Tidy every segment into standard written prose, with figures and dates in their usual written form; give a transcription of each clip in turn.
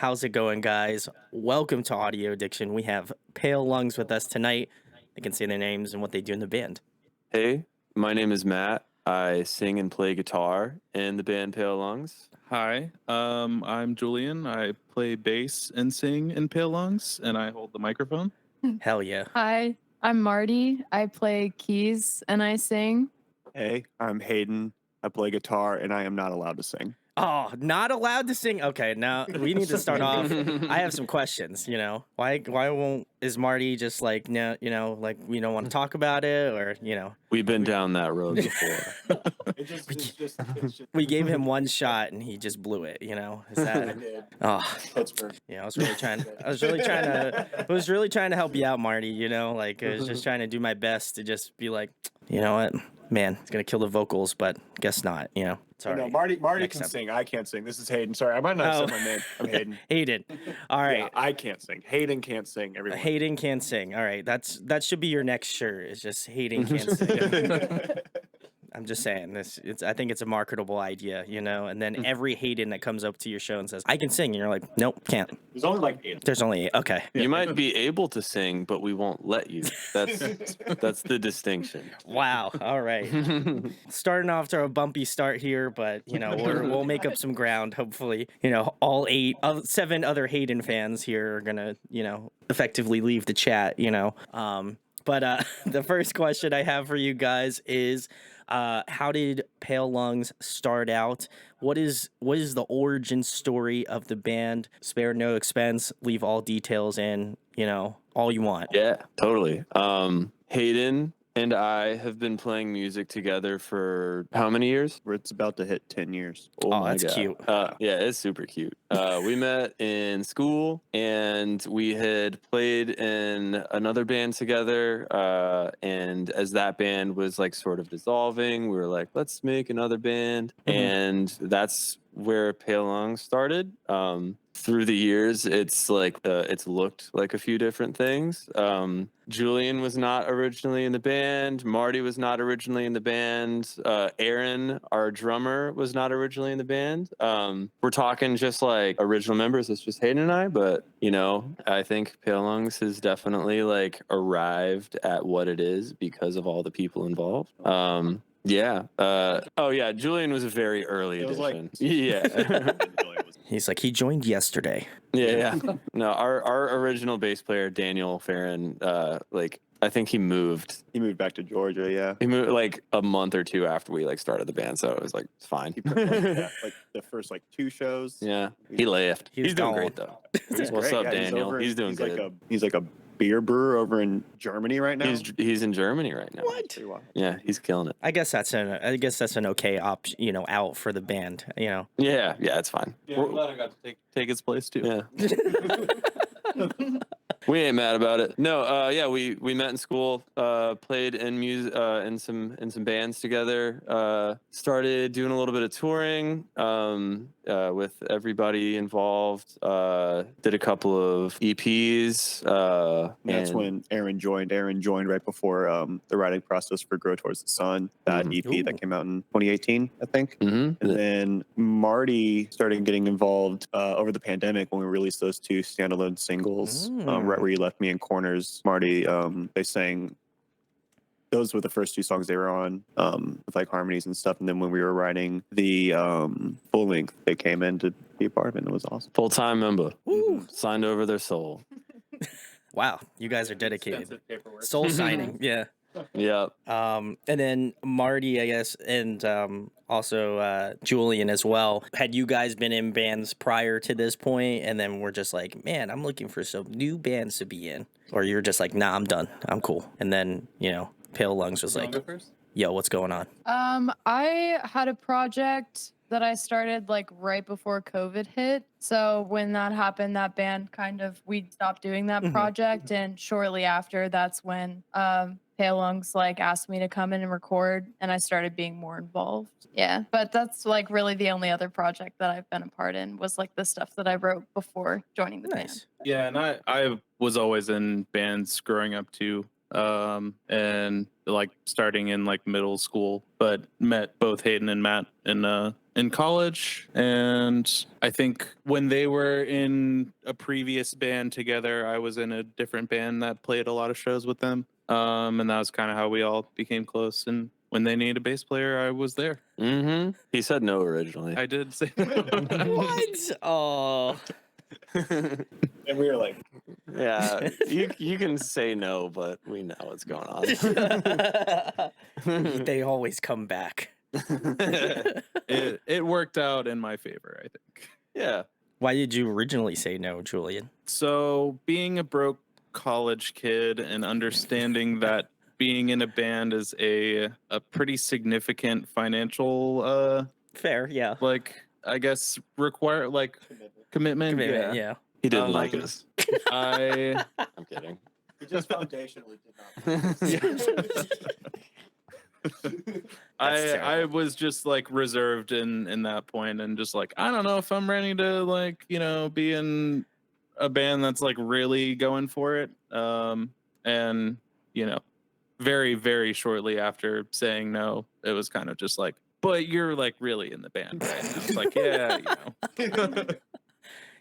How's it going, guys? Welcome to Audio Addiction. We have Pale Lungs with us tonight. They can say their names and what they do in the band. Hey, my name is Matt. I sing and play guitar in the band Pale Lungs. Hi, I'm Julian. I play bass and sing in Pale Lungs, and I hold the microphone. Hell yeah. Hi, I'm Marty. I play keys and I sing. Hey, I'm Hayden. I play guitar and I am not allowed to sing. Oh, not allowed to sing? Okay, now we need to start off. I have some questions, Why won't, is Marty just like, no, like we don't want to talk about it, or, We've been down that road before. It's just we gave him one shot and he just blew it, Is that oh, yeah, I was really trying to help you out, Marty, like I was just trying to do my best to just be like, you know what, man, it's gonna kill the vocals, but guess not, It's all right. No, Marty Next can time. sing. I can't sing. This is Hayden. Sorry, I might not have said my name. I'm Hayden. Hayden. All right. Yeah, I can't sing. Hayden can't sing. Everyone. Hayden can sing. All right. That should be your next shirt. It's just Hayden can sing. I'm just saying this. I think it's a marketable idea, And then every Hayden that comes up to your show and says, "I can sing," and you're like, "Nope, can't." There's only like 8. There's only 8. Okay. You might be able to sing, but we won't let you. That's the distinction. Wow. All right. Starting off to a bumpy start here, but we'll make up some ground. Hopefully, all 7 other Hayden fans here are gonna, effectively leave the chat. But the first question I have for you guys is, how did Pale Lungs start out? What is the origin story of the band? Spare no expense. Leave all details in. All you want. Yeah, totally. Hayden and I have been playing music together for how many years? It's about to hit 10 years. Oh, my that's God. cute. Yeah, it's super cute. We met in school and we had played in another band together. And as that band was like sort of dissolving, we were like, let's make another band. And that's where Pale Lungs started. Through the years, it's like it's looked like a few different things. Julian was not originally in the band. Marty was not originally in the band. Aaron, our drummer, was not originally in the band. We're talking just like original members. It's just Hayden and I. But I think Pale Lungs has definitely like arrived at what it is because of all the people involved. Yeah. Oh yeah. Julian was a very early addition. Yeah. He's like, he joined yesterday. Yeah. No, our original bass player, Daniel Farron, I think he moved. He moved back to Georgia. Yeah. He moved like a month or 2 after we like started the band, so it was like it's fine. He played, like the first 2 shows. Yeah. He left. He's doing gone. great though. He's What's great. up, Yeah, Daniel? He's doing good. He's like a beer brewer over in Germany right now. He's in Germany right now. What? Pretty wild. Yeah, he's killing it. I guess that's an okay option, out for the band. Yeah, it's fine. We're glad I got to take its place too. Yeah. We ain't mad about it. No, yeah, we met in school, played in music, in some bands together. Started doing a little bit of touring with everybody involved. Did a couple of EPs. That's when Aaron joined. Aaron joined right before the writing process for Grow Towards the Sun, that EP that came out in 2018, I think. Mm-hmm. And then Marty started getting involved over the pandemic when we released those 2 standalone singles, right where you left me in corners. Marty, they sang. Those were the first 2 songs they were on, with like harmonies and stuff. And then when we were writing the full length, they came in to be a part of it, and it was awesome. Full-time member. Signed over their soul. Wow, you guys are dedicated. Soul signing, yeah. Yeah. And then Marty, I guess, and also Julian as well. Had you guys been in bands prior to this point, and then we're just like, man, I'm looking for some new bands to be in, or you're just like, nah, I'm done, I'm cool. And then Pale Lungs was like, yo, what's going on? I had a project that I started like right before COVID hit. So when that happened, that band we stopped doing that project. And shortly after, that's when Pale Lungs like asked me to come in and record, and I started being more involved. Yeah, but that's like really the only other project that I've been a part in was like the stuff that I wrote before joining the band. Yeah, and I was always in bands growing up too. And like starting in like middle school, but met both Hayden and Matt in in college, and I think when they were in a previous band together, I was in a different band that played a lot of shows with them. And that was kind of how we all became close. And when they needed a bass player, I was there. Mm-hmm. He said no originally. I did say What? Oh. And we were like, Yeah, you can say no, but we know what's going on. They always come back. it worked out in my favor, I think. Yeah. Why did you originally say no, Julian? So being a broke college kid and understanding that being in a band is a pretty significant financial Fair, yeah. like I guess require like commitment. Yeah. He didn't like us. I'm kidding. we just foundationally did not. I was just like reserved in that point and just like I don't know if I'm ready to like be in a band that's like really going for it. And very very shortly after saying no, it was kind of just like, but you're like really in the band, right? And I was like, yeah,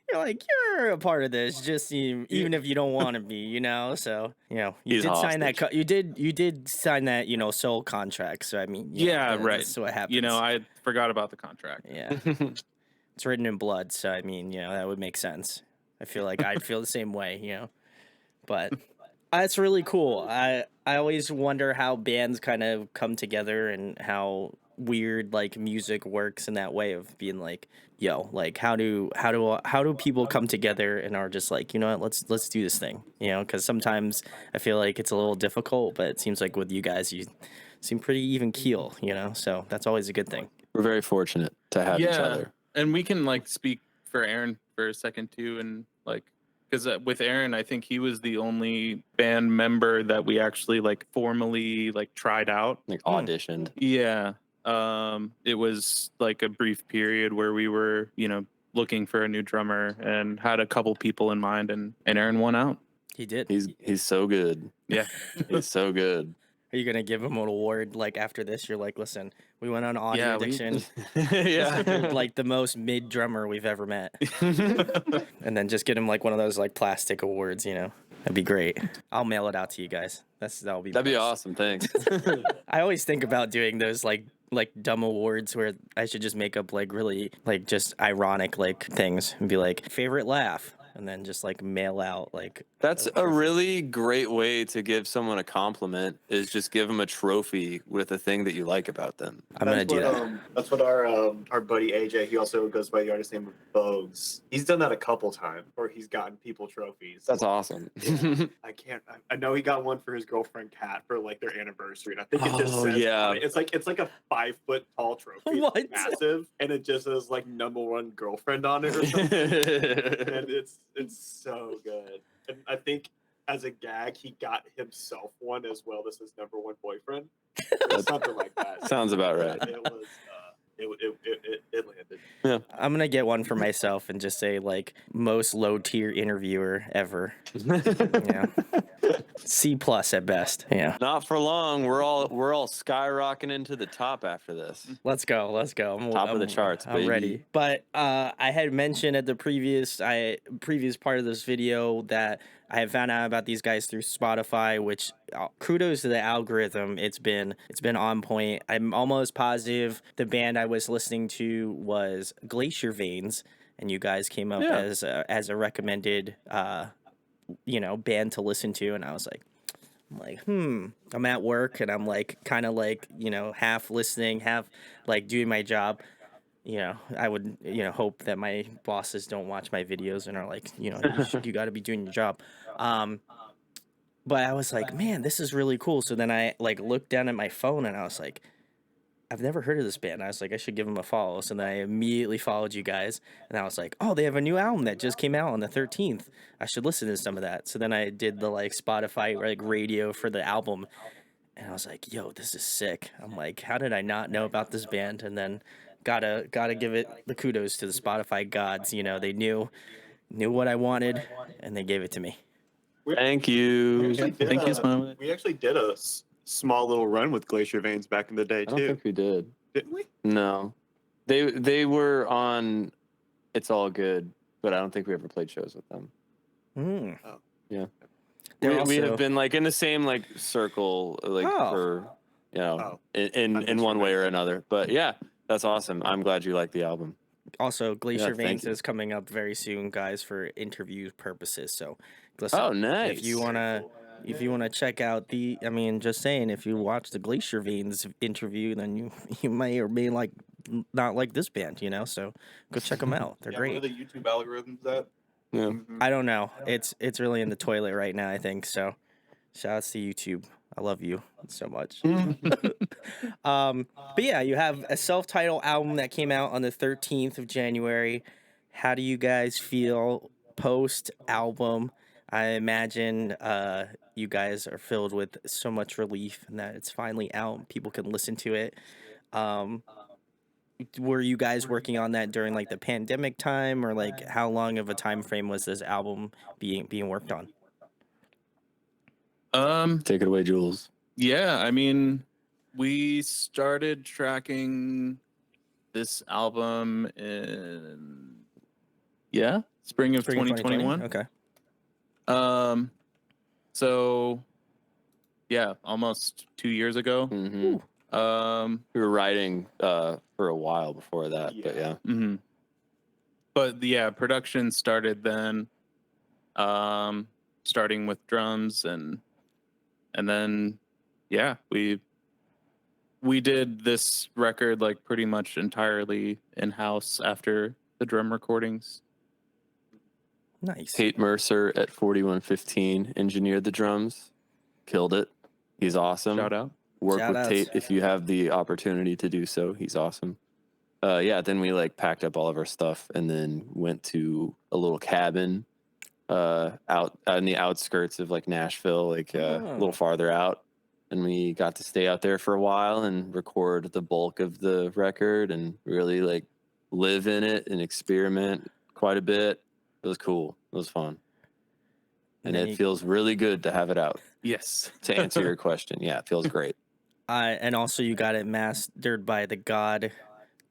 You're like, you're a part of this, just even if you don't want to be, So, you He's did sign that. hostage. You did sign that, soul contract. So I mean, right. That's what happens. I forgot about the contract. Yeah, it's written in blood. So I mean, that would make sense. I feel like I'd feel the same way, But that's really cool. I always wonder how bands kind of come together and how weird like music works in that way of being like, like how do people come together and are just like, let's do this thing, because sometimes I feel like it's a little difficult, but it seems like with you guys you seem pretty even keel, so that's always a good thing. We're very fortunate to have each other. And we can like speak for Aaron for a second too, and like because with Aaron, I think he was the only band member that we actually like formally like tried out, Like auditioned. Yeah. It was like a brief period where we were, looking for a new drummer and had a couple people in mind, and Aaron won out. He did. He's so good. Yeah. He's so good. Are you gonna give him an award like after this? You're like, listen, we went on Audio Addiction. Yeah. Like the most mid drummer we've ever met. And then just get him like one of those like plastic awards, That'd be great. I'll mail it out to you guys. That'd be That'd be nice. awesome. Thanks. I always think about doing those like dumb awards where I should just make up like really like just ironic like things and be like favorite laugh, and then just like mail out like. That's a really great way to give someone a compliment, is just give them a trophy with a thing that you like about them. I'm gonna do that. That's what our buddy AJ, he also goes by the artist name of Bogues. He's done that a couple times where he's gotten people trophies. That's awesome. I know he got one for his girlfriend Kat for like their anniversry, and I think it just says yeah. it's like a 5 foot tall trophy. What? It's massive, and it just says like #1 girlfriend on it or something. And it's so good. And I think as a gag, he got himself one as well as his #1 boyfriend, or something like that. Sounds about right. It was. It landed. Yeah. I'm gonna get one for myself and just say like most low tier interviewer ever. Yeah. C+ at best. Yeah. Not for long. We're all skyrocketing into the top after this. Let's go. Top of the charts, I'm baby. ready. But I had mentioned at the previous part of this video that I have found out about these guys through Spotify, which kudos to the algorithm. It's been on point. I'm almost positive the band I was listening to was Glacier Veins, and you guys came up as a recommended band to listen to, and I was like, I'm at work and I'm like kind of like, half listening, half like doing my job. I would, hope that my bosses don't watch my videos and are like, you got to be doing your job. But I was like, man, this is really cool. So then I like looked down at my phone and I was like, I've never heard of this band. I was like, I should give them a follow. So then I immediately followed you guys and I was like, oh, they have a new album that just came out on the 13th. I should listen to some of that. So then I did the like Spotify like radio for the album and I was like, yo, this is sick. I'm like, how did I not know about this band? And then gotta give it the kudos to the Spotify gods. They knew what I wanted and they gave it to me. Thank you. Thank you, Smiley. We actually did a small little run with Glacier Veins back in the day I don't too. think we did. Didn't we? No. They were on It's All Good, but I don't think we ever played shows with them. Mm. Oh. Yeah. They're We have also- been like in the same like circle, like Oh. for Oh. in one way or another. But yeah, that's awesome. I'm glad you like the album. Also, Glacier thank Veins you. is coming up very soon, guys, for interview purposes. So, listen, Oh, nice. if you wanna check out I mean, just saying, if you watch the Glacier Veins interview, then you may or may not like this band, you know. So go check them out. They're great. What are the YouTube algorithms at? Yeah. I don't know. It's really in the toilet right now, I think. So, shout outs to YouTube. I love you so much. But yeah, you have a self-titled album that came out on the 13th of January. How do you guys feel post album? I imagine you guys are filled with so much relief and that it's finally out and people can listen to it. Were you guys working on that during like the pandemic time, or like how long of a time frame was this album being worked on? Take it away, Jules. Yeah, I mean, we started tracking this album in spring of Spring 2021. Okay. So yeah, almost 2 years ago. Hmm. We were writing for a while before that, but yeah. Mm-hmm. But yeah, production started then, starting with drums and then yeah, we did this record like pretty much entirely in house after the drum recordings. Nice. Tate Mercer at 4115 engineered the drums, killed it. He's awesome. Shout out. Work Shout with outs. Tate if you have the opportunity to do so. He's awesome. Yeah, then we like packed up all of our stuff and then went to a little cabin out in the outskirts of like Nashville, like a little farther out. And we got to stay out there for a while and record the bulk of the record and really like live in it and experiment quite a bit. It was cool. It was fun. And then it feels really good to have it out. Yes. To answer your question, yeah, it feels great. And also you got it mastered by the god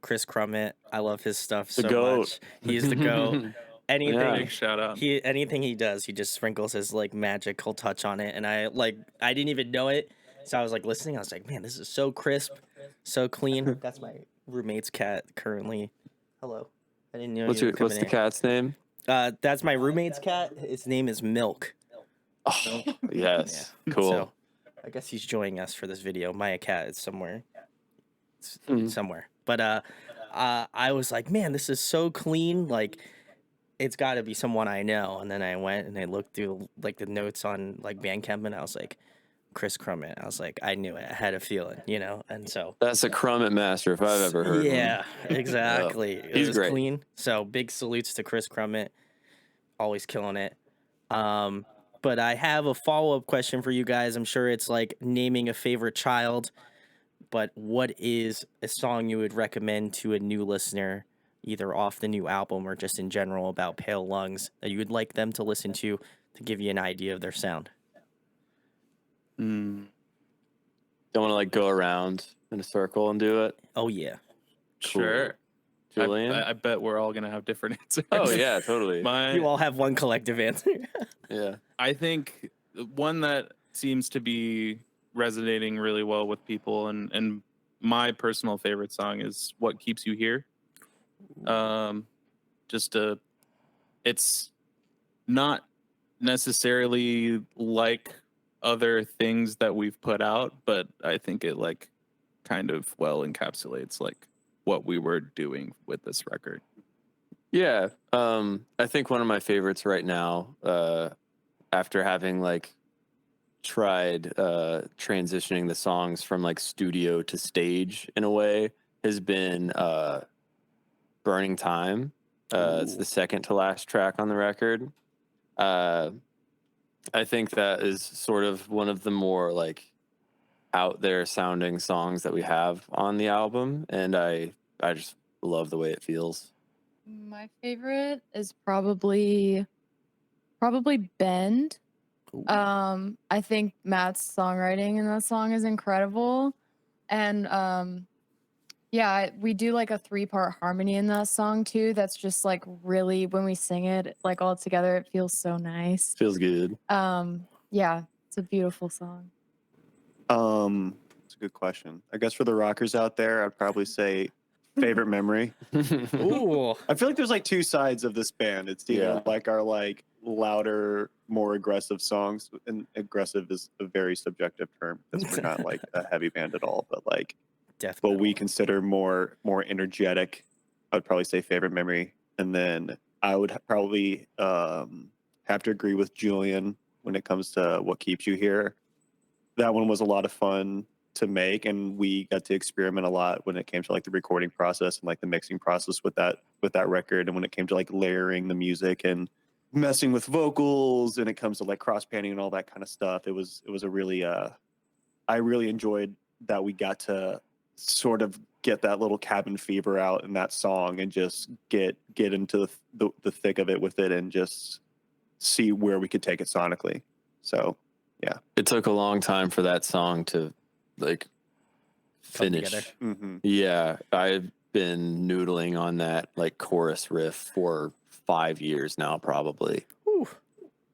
Chris Crummett. I love his stuff The so goat. much. He's the goat. Anything Yeah. Big shout out. anything he does, he just sprinkles his like magical touch on it. And I didn't even know it. So I was like listening, I was like, man, this is so crisp, so clean. That's my roommate's cat currently. Hello. I didn't know What's you were coming the in. cat's name? That's my roommate's cat. His name is Milk. Oh, yes. Cool. So I guess he's joining us for this video. My cat is somewhere. Somewhere. But I was like, man, this is so clean. Like, it's got to be someone I know. And then I went and I looked through like the notes on like Bandcamp, and I was like, Chris Crummett. I was like, I knew it. I had a feeling, you know. And so That's a Crummett master if I've ever heard one. yeah, exactly. It He's was great. clean. So big salutes to Chris Crummett. Always killing it. But I have a follow-up question for you guys. I'm sure it's like naming a favorite child, but what is a song you would recommend to a new listener, either off the new album or just in general about Pale Lungs, that you would like them to listen to give you an idea of their sound? Don't want to like go around in a circle and do it. Oh yeah. Sure. Julian? I bet we're all gonna have different answers. Oh yeah, totally. You all have one collective answer. Yeah. I think one that seems to be resonating really well with people, and my personal favorite song is "What Keeps You Here." It's not necessarily like other things that we've put out, but I think it like kind of well encapsulates like what we were doing with this record. Yeah. I think one of my favorites right now, after having like tried transitioning the songs from like studio to stage in a way, has been Burning Time. It's the second to last track on the record. I think that is sort of one of the more like out there sounding songs that we have on the album, and I just love the way it feels. My favorite is probably Bend. I think Matt's songwriting in that song is incredible. And Yeah, we do like a 3-part harmony in that song too. That's just like really when we sing it like all together, it feels so nice. Feels good. Yeah, it's a beautiful song. It's a good question. I guess for the rockers out there, I'd probably say favorite memory. Ooh. I feel like there's like two sides of this band. It's either like our like louder, more aggressive songs, and aggressive is a very subjective term because we're not like a heavy band at all, but like Definitely. what we consider more energetic. I would probably say favorite memory, and then I would probably have to agree with Julian when it comes to what keeps you here. That one was a lot of fun to make, and we got to experiment a lot when it came to like the recording process and like the mixing process with that record, and when it came to like layering the music and messing with vocals, and it comes to like cross panning and all that kind of stuff. It was a really I really enjoyed that we got to sort of get that little cabin fever out in that song and just get into the thick of it with it and just see where we could take it sonically. So yeah, it took a long time for that song to like Come finish. together. mm-hmm. Yeah, I've been noodling on that like chorus riff for 5 years now, probably. Ooh.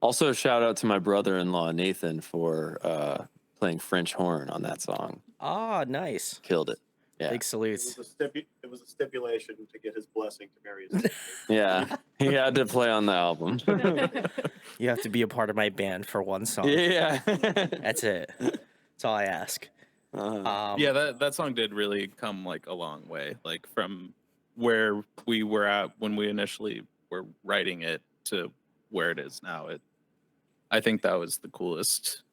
Also, shout out to my brother-in-law Nathan for playing French horn on that song. Ah, nice. Killed it. Yeah. Big salutes. It was a stipulation to get his blessing to marry his sister. Yeah, he had to play on the album. You have to be a part of my band for one song. Yeah. That's it. That's all I ask. Yeah, that song did really come like a long way, like from where we were at when we initially were writing it to where it is now. I think that was the coolest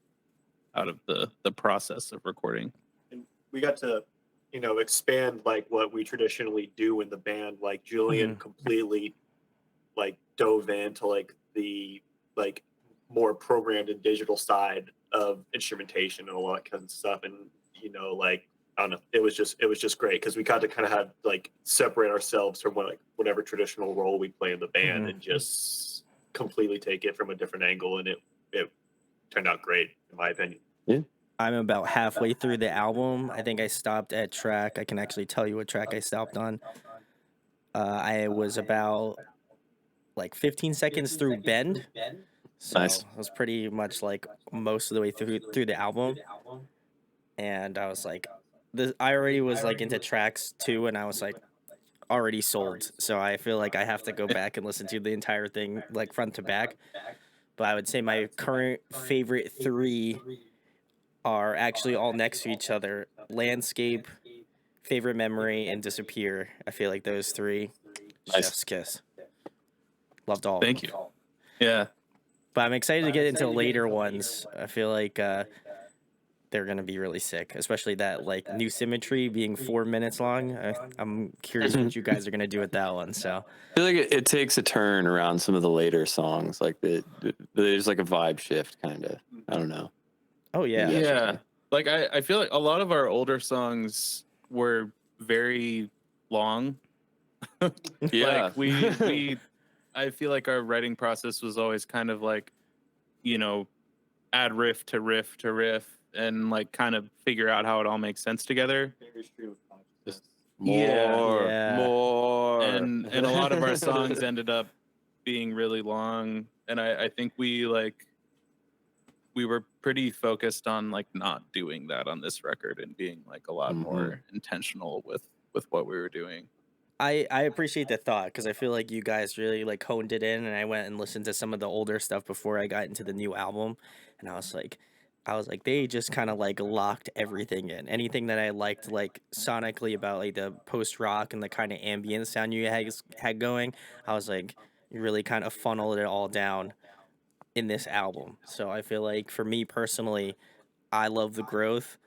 out of the process of recording. And we got to, expand like what we traditionally do in the band. Like Julian completely like dove into like the like more programmed and digital side of instrumentation and all that kind of stuff. And like I don't know, it was just great because we got to kind of have like separate ourselves from whatever traditional role we play in the band and just completely take it from a different angle, and it turned out great in my opinion. Yeah. I'm about halfway through the album. I think I stopped at track. I can actually tell you what track I stopped on. I was about like 15 seconds through Bend. So Nice. it was pretty much like most of the way through the album. And I was like, I already was like into tracks 2, and I was like already sold. So I feel like I have to go back and listen to the entire thing like front to back. But I would say my current favorite 3 are actually all next to each other: Landscape, Favorite Memory, and Disappear. I feel like those 3, Nice. chef's kiss. Loved all Thank of them. you. Yeah. But I'm excited to get into the later ones. I feel like they're going to be really sick, especially that like New Symmetry being 4 minutes long. I'm curious what you guys are going to do with that one. So I feel like it takes a turn around some of the later songs. Like there's like a vibe shift, kind of. I don't know. oh yeah. Yeah. Like I feel like a lot of our older songs were very long. Yeah. Like we I feel like our writing process was always kind of like, add riff to riff to riff and like kind of figure out how it all makes sense together. More, Yeah. more. And a lot of our songs ended up being really long. And I think we were pretty focused on like not doing that on this record and being like a lot more intentional with what we were doing. I appreciate the thought because I feel like you guys really like honed it in, and I went and listened to some of the older stuff before I got into the new album, and I was like they just kind of like locked everything in. Anything that I liked like sonically about like the post rock and the kind of ambient sound you had going, I was like, you really kind of funneled it all down in this album. So I feel like for me personally, I love the growth.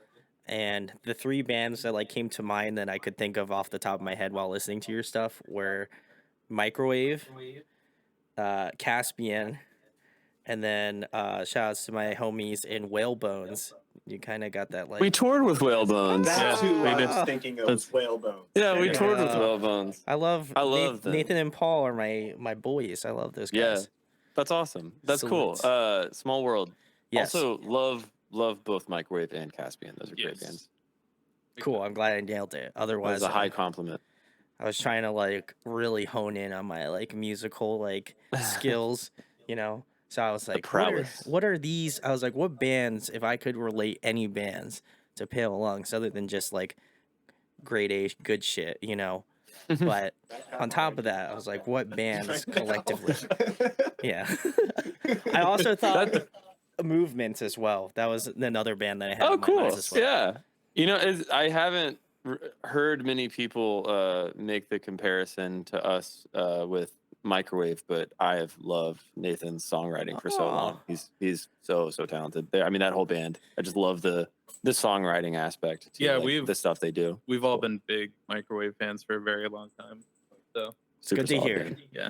And the 3 bands that like came to mind that I could think of off the top of my head while listening to your stuff were Microwave, Caspian, and then shout outs to my homies in Whalebones. You kind of got that like We toured with Whalebones. That's Yeah, who we I did. was thinking of was Whalebone. Yeah, we Yeah. toured with Whalebones. I love them. Nathan and Paul are my boys. I love those Yeah, guys. that's awesome. That's Salutes. cool. Small World. Yes. Also, love both Microwave and Caspian. Those are great Yes. bands. Cool. I'm glad I nailed it. That was Otherwise, a high compliment. I was trying to like really hone in on my like musical like skills, you know. So I was like, prowess. what are these? I was like, what bands, if I could relate any bands to Pale Lungs other than just like grade A good shit, you know. But on top of that, I was like, what bands collectively? Yeah. I also thought Movements as well. That was another band that I had Oh, on my cool. list as well. Yeah. You know, I haven't heard many people make the comparison to us with Microwave, but I have loved Nathan's songwriting for so long. He's so talented. I mean, that whole band. I just love the songwriting aspect to like, the stuff they do. We've all been big Microwave fans for a very long time. So Super Good to solid hear. band. yeah.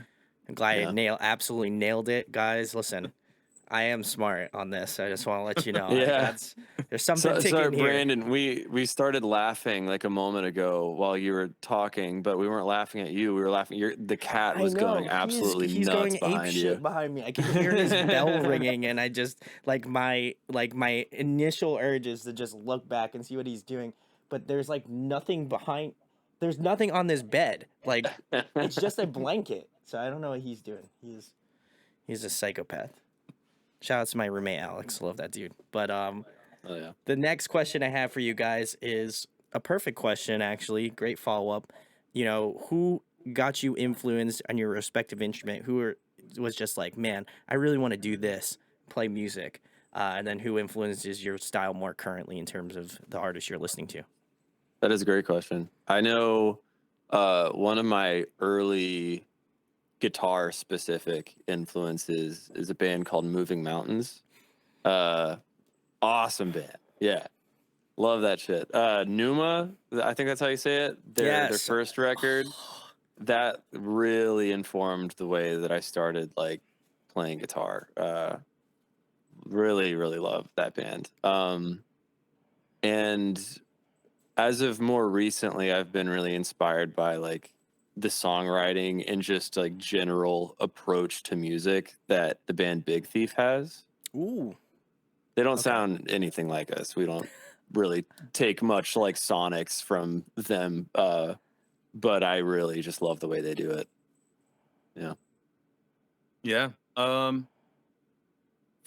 I'm glad Yeah. I absolutely nailed it, guys. Listen, I am smart on this. I just want to let you know. Yeah. There's something ticking Sorry, here. Brandon, we started laughing like a moment ago while you were talking, but we weren't laughing at you. We were laughing. The cat was going absolutely he's nuts going ape behind you. shit behind me. I can hear his bell ringing, and I just like my initial urge is to just look back and see what he's doing. But there's like nothing behind. There's nothing on this bed. Like it's just a blanket. So I don't know what he's doing. He's a psychopath. Shout out to my roommate Alex. Love that dude. But Oh yeah. the next question I have for you guys is a perfect question, actually. Great follow up. You know, who got you influenced on your respective instrument? Was just like, man, I really want to do this, play music, and then who influences your style more currently in terms of the artist you're listening to? That is a great question. I know one of my early guitar specific influences is a band called Moving Mountains. Awesome band. Yeah. Love that shit. Numa, I think that's how you say it. Their first record, that really informed the way that I started like playing guitar. Really love that band. And as of more recently, I've been really inspired by like the songwriting and just like general approach to music that the band Big Thief has. Ooh. They don't sound anything like us. We don't really take much like Sonics from them, but I really just love the way they do it. Yeah. Yeah. For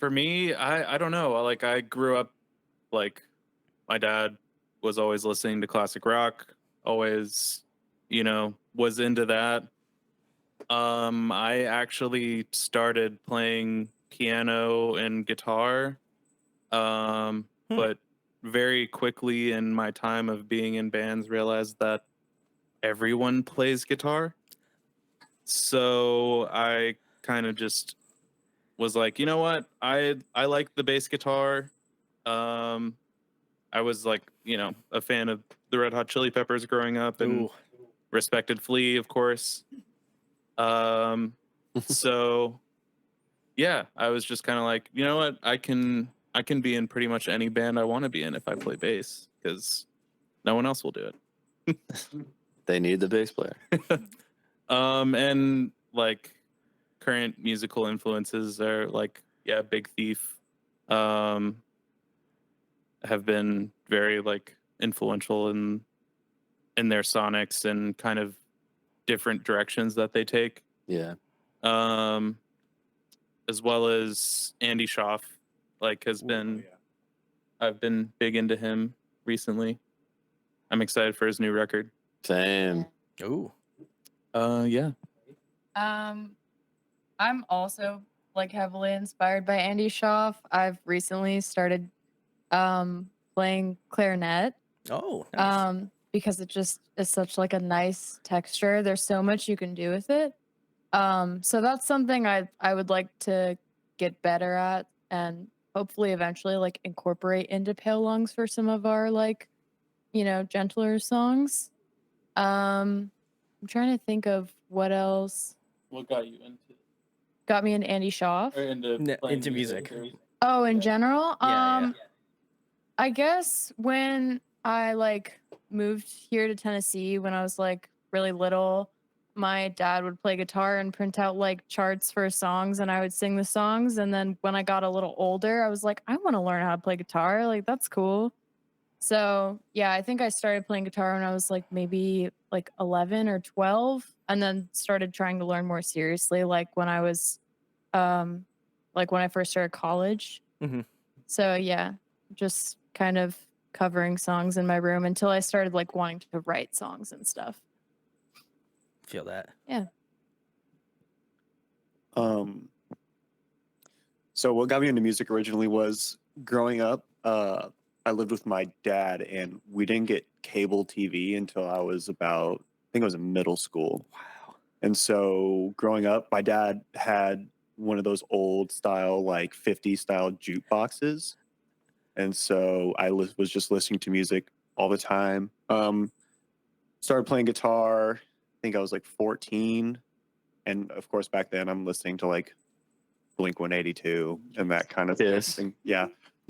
me, I don't know. Like I grew up like my dad was always listening to classic rock, always, was into that. I actually started playing piano and guitar. But very quickly in my time of being in bands realized that everyone plays guitar. So I kind of just was like, you know what? I like the bass guitar. I was like, a fan of the Red Hot Chili Peppers growing up and respected Flea, of course. So yeah, I was just kind of like, you know what? I can be in pretty much any band I want to be in if I play bass because no one else will do it. They need the bass player. And like current musical influences are like, Big Thief, have been very like influential in their sonics and kind of different directions that they take. Yeah. As well as Andy Schaaf, like I've been big into him recently. I'm excited for his new record. Same. Ooh. Yeah. I'm also like heavily inspired by Andy Schaaf. I've recently started playing clarinet. Oh, nice. Because it just is such like a nice texture. There's so much you can do with it. So that's something I would like to get better at and hopefully eventually like incorporate into Pale Lungs for some of our like, gentler songs. I'm trying to think of what else What got you got me into Andy Schaaf. Into music. Oh, in general? Yeah. I guess when I like moved here to Tennessee when I was like really little, my dad would play guitar and print out like charts for songs and I would sing the songs. And then when I got a little older, I was like, I want to learn how to play guitar. Like, that's cool. So yeah, I think I started playing guitar when I was like maybe like 11 or 12, and then started trying to learn more seriously like when I was um like when I first started college. Mm-hmm. So yeah, just kind of covering songs in my room until I started like wanting to write songs and stuff. Feel that. Yeah. So what got me into music originally was growing up. I lived with my dad, and we didn't get cable TV until I was about, I think I was in middle school. Wow. And so growing up, my dad had one of those old style, like 50 style jukeboxes. And so I was just listening to music all the time. Started playing guitar, I think I was like 14. And of course, back then I'm listening to like Blink 182 and that kind of Yes. thing. Yeah.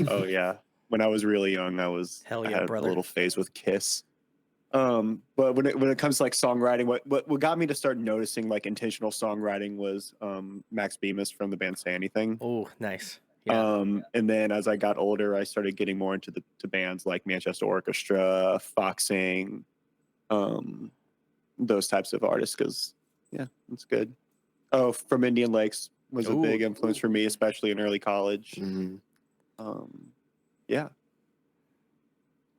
Oh, yeah. When I was really young, Hell I yeah, had brother. a little phase with Kiss. But when it comes to like songwriting, what got me to start noticing like intentional songwriting was Max Bemis from the band Say Anything. Oh, nice. Yeah. And then as I got older, I started getting more into to bands like Manchester Orchestra, Foxing, those types of artists. Because yeah, it's good. Oh, From Indian Lakes was a Ooh. big influence for me, especially in early college. Mhm. Yeah.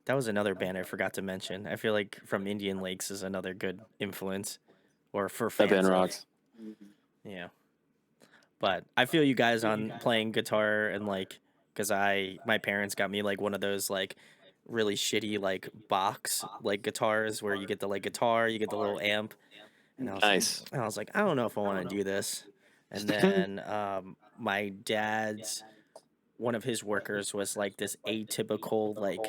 That was another band I forgot to mention. I feel like From Indian Lakes is another good influence, or for That band fans of. rocks. Yeah. But I feel you guys on playing guitar and like, because my parents got me like one of those like really shitty like box like guitars where you get the like guitar, you get the little amp, and Nice. I was like, I don't know if I want to do this. And then my dad's one of his workers was like this atypical like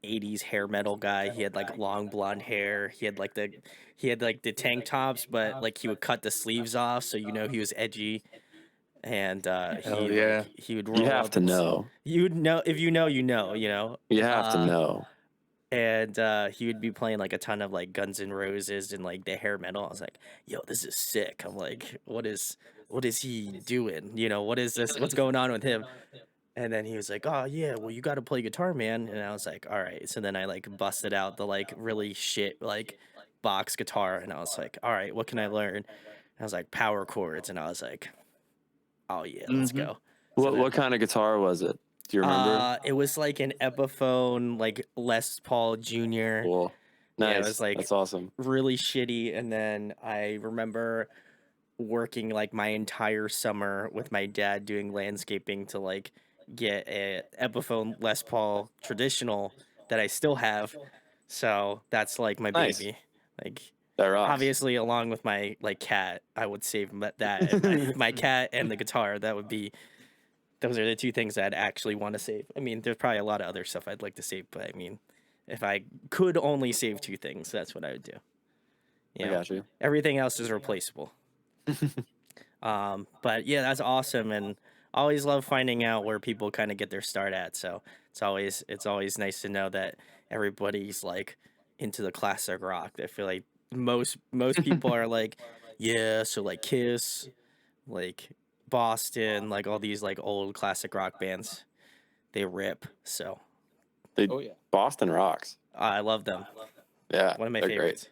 80s hair metal guy. He had like long blonde hair. He had like the tank tops, but like he would cut the sleeves off, so you know he was edgy. And Hell yeah. he would You roll have up to know. you'd know if you know, you know. You have to know. And he would be playing like a ton of like Guns N' Roses and like the hair metal. I was like, yo, this is sick. I'm like, what is he doing? You know, what is this? What's going on with him? And then he was like, oh yeah, well you got to play guitar, man. And I was like, all right. So then I like busted out the like really shit like box guitar, and I was like, all right, what can I learn? And I was like, power chords, and I was like, oh yeah, let's Mhm. go. So What kind of guitar was it? Do you remember? it was like an Epiphone, like Les Paul Jr. Cool. Yeah, it Nice. was like That's awesome. really shitty. And then I remember working like my entire summer with my dad doing landscaping to like get a Epiphone Les Paul traditional that I still have. So that's like my Nice. baby. Like That rocks. obviously along with my like cat, I would save that and my cat and the guitar. Those are the two things I'd actually want to save. I mean, there's probably a lot of other stuff I'd like to save, but I mean, if I could only save two things, that's what I would do. You I know, got you. everything else is replaceable. But yeah, that's awesome, and I always love finding out where people kind of get their start at. So it's always nice to know that everybody's like into the classic rock. I feel like most people are like, yeah, so like Kiss, like Boston, like all these like old classic rock bands, they rip. So Boston rocks. I love them. Yeah. One of my they're favorites.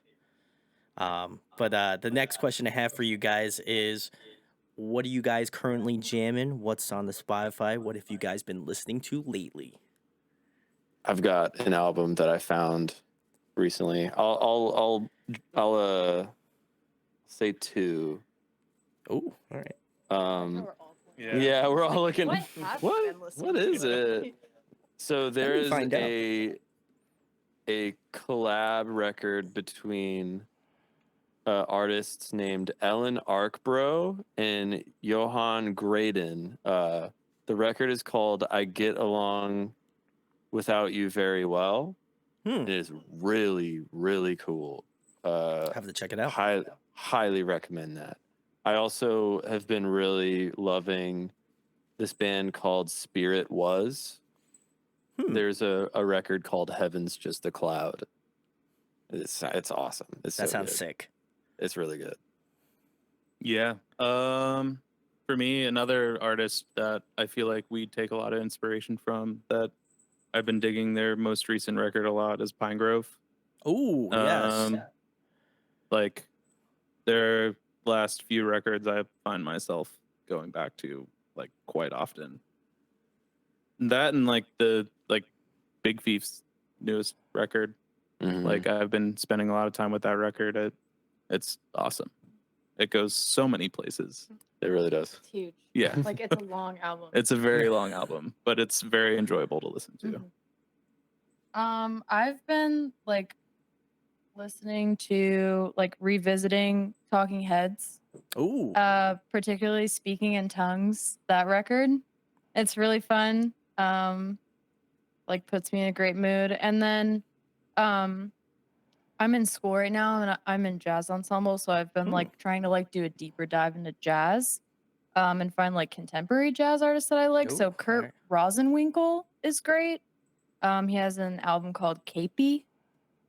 But the next question I have for you guys is, what are you guys currently jamming? What's on the Spotify? What have you guys been listening to lately? I've got an album that I found recently. I'll say two. Oh, all right. Yeah, we're all looking. What have you been listening What is to? it? So there is find out. a collab record between artists named Ellen Arkbro and Johan Graydon. The record is called "I Get Along Without You Very Well." It is really, really cool. Have to check it out. Highly recommend that. I also have been really loving this band called Spirit Was. There's a record called Heaven's Just a Cloud. It's awesome. It's That so sounds good. sick. It's really good. Yeah. For me, another artist that I feel like we take a lot of inspiration from that I've been digging their most recent record a lot is Pine Grove. Oh, yes. Like their last few records, I find myself going back to like quite often. That and like the Big Thief's newest record. Mhm. Like I've been spending a lot of time with that record. It's awesome. It goes so many places. It really does. It's huge. Yeah. Like it's a long album. It's a very long album, but it's very enjoyable to listen to. I've been like listening to like revisiting Talking Heads. Ooh. Particularly Speaking in Tongues, that record. It's really fun. Like puts me in a great mood. And then I'm in school right now and I'm in jazz ensemble, so I've been like trying to like do a deeper dive into jazz. And find like contemporary jazz artists that I like. Ooh, So Kurt Rosenwinkel is great. He has an album called Capey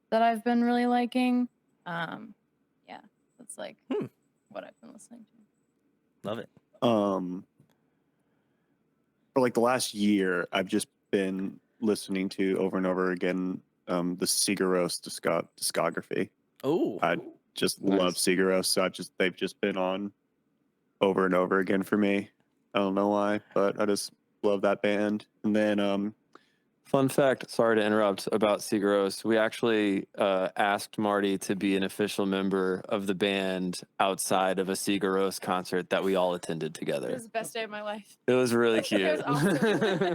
that I've been really liking. Yeah, that's like what I've been listening to. Love it. For like the last year, I've just been listening to over and over again the Sigur Rós discography. Oh. I just Nice. love Sigur Rós, so they've just been on over and over again for me. I don't know why, but I just love that band. And then Fun fact, sorry to interrupt, about Sigur Rós. We actually asked Marty to be an official member of the band outside of a Sigur Rós concert that we all attended It together. was the best day of my life. It was really It cute. was awesome.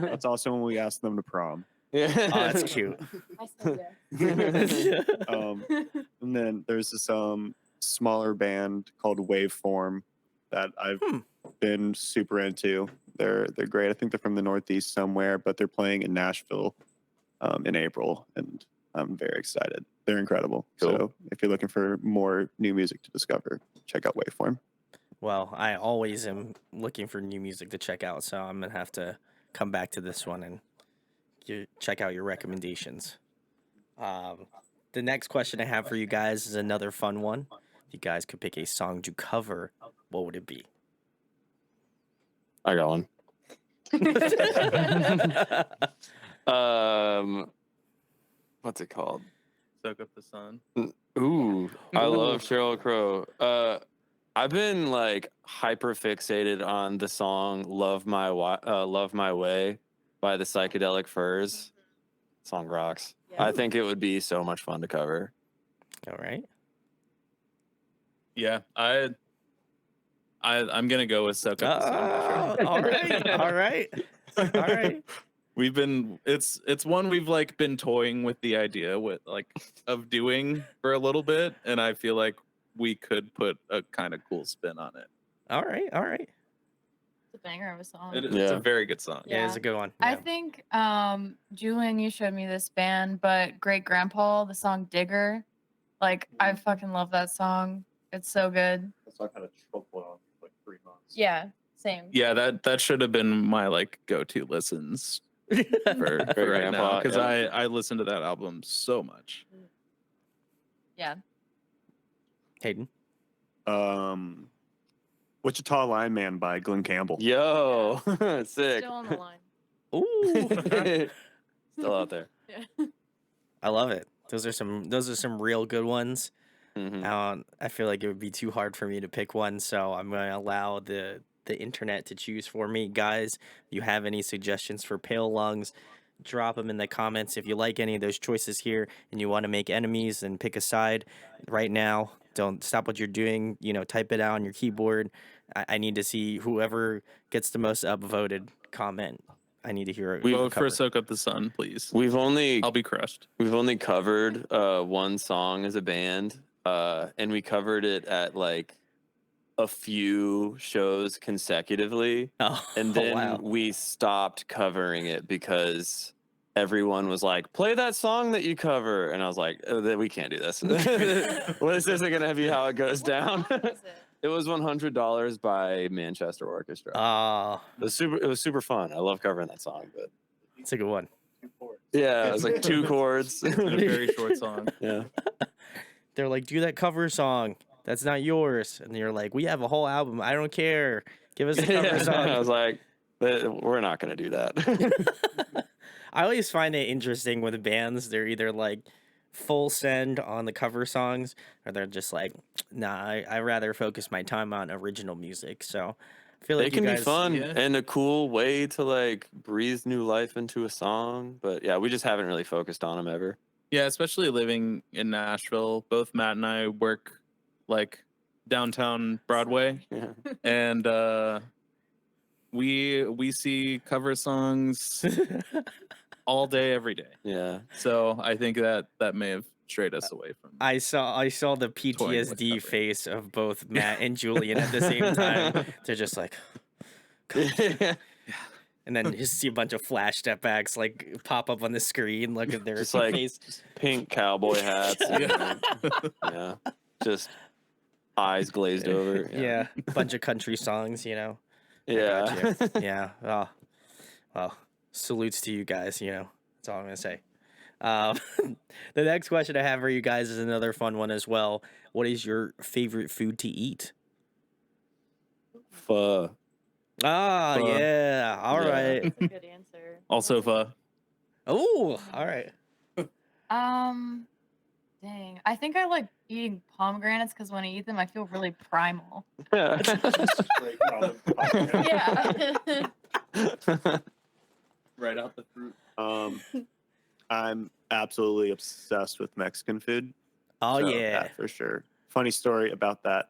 that's also when we asked them to prom. Oh, that's cute. I said yes. And then there's this smaller band called Waveform that I've been super into. They're great. I think they're from the Northeast somewhere, but they're playing in Nashville in April, and I'm very excited. They're incredible. Cool. So if you're looking for more new music to discover, check out Waveform. Well, I always am looking for new music to check out, so I'm going to have to come back to this one and check out your recommendations. The next question I have for you guys is another fun one. If you guys could pick a song to cover, what would it be? I got one. What's it called? Soak Up the Sun. Ooh, I love Sheryl Crow. I've been like hyper fixated on the song Love My Way by the Psychedelic Furs. Song rocks. Yeah. I think it would be so much fun to cover. All right. Yeah, I'm gonna go with Soak Up the Sun. All right. All right. All right. We've been it's one we've like been toying with the idea with like of doing for a little bit, and I feel like we could put a kind of cool spin on it. All right. All right. It's a banger of a song. It's Yeah. a very good song. Yeah, it's a good one. I Yeah. think Julian, you showed me this band, but Great Grandpa, the song Digger, like I fucking love that song. It's so good. That's not kind of choked on like 3 months. Yeah, same. Yeah, that should have been my like go-to listens for right Grandpa, now, because yeah. I listen to that album so much. Yeah. Hayden. Wichita Lineman by Glenn Campbell. Yo, sick. Still on the line. Ooh. Still out there. Yeah. I love it. Those are some real good ones. Mhm. I feel like it would be too hard for me to pick one, so I'm going to allow the internet to choose for me. Guys, if you have any suggestions for Pale Lungs, drop them in the comments. If you like any of those choices here and you want to make enemies and pick a side right now, don't stop what you're doing. Type it out on your keyboard. I need to see whoever gets the most upvoted comment. I need to hear it. Vote for Soak Up the Sun, please. I'll be crushed. We've only covered one song as a band, and we covered it at like a few shows consecutively, Oh, and then wow. we stopped covering it because everyone was like, "Play that song that you cover," and I was like, "We can't do this. Well, this isn't gonna be how it goes down." What song is it? It was $100 by Manchester Orchestra. Oh, It was super fun. I love covering that song, but it's a good one. yeah, it was like 2 chords. It's a very short song. Yeah. They're like, do that cover song. That's not yours. And you're like, we have a whole album. I don't care. Give us a cover I song. was like, we're not going to do that. I always find it interesting with bands. They're either like full send on the cover songs, or they're just like, nah, I rather focus my time on original music. So I feel They like you can be guys, fun Yeah. and a cool way to like breathe new life into a song. But yeah, we just haven't really focused on them ever. Yeah, especially living in Nashville. Both Matt and I work like downtown Broadway, Yeah. and we see cover songs all day, every day. Yeah. So I think that may have strayed us away from. I saw the Toying with PTSD covering. face of both Matt and Julian at the same time. They're just like, and then you see a bunch of flash step backs like pop up on the screen. Look at their Just like face. pink cowboy hats. And, yeah. Just eyes glazed over. Yeah, bunch of country songs, you know. Yeah. Yeah. Oh, well, salutes to you guys. You know, that's all I'm gonna say. The next question I have for you guys is another fun one as well. What is your favorite food to eat? Pho. Ah, Pho. yeah. All Yeah. right. That's a good answer. Also, Oh, all right. Dang. I think I like eating pomegranates because when I eat them, I feel really primal. Yeah. right out the fruit. I'm absolutely obsessed with Mexican food. Oh, So, yeah. for sure. Funny story about that.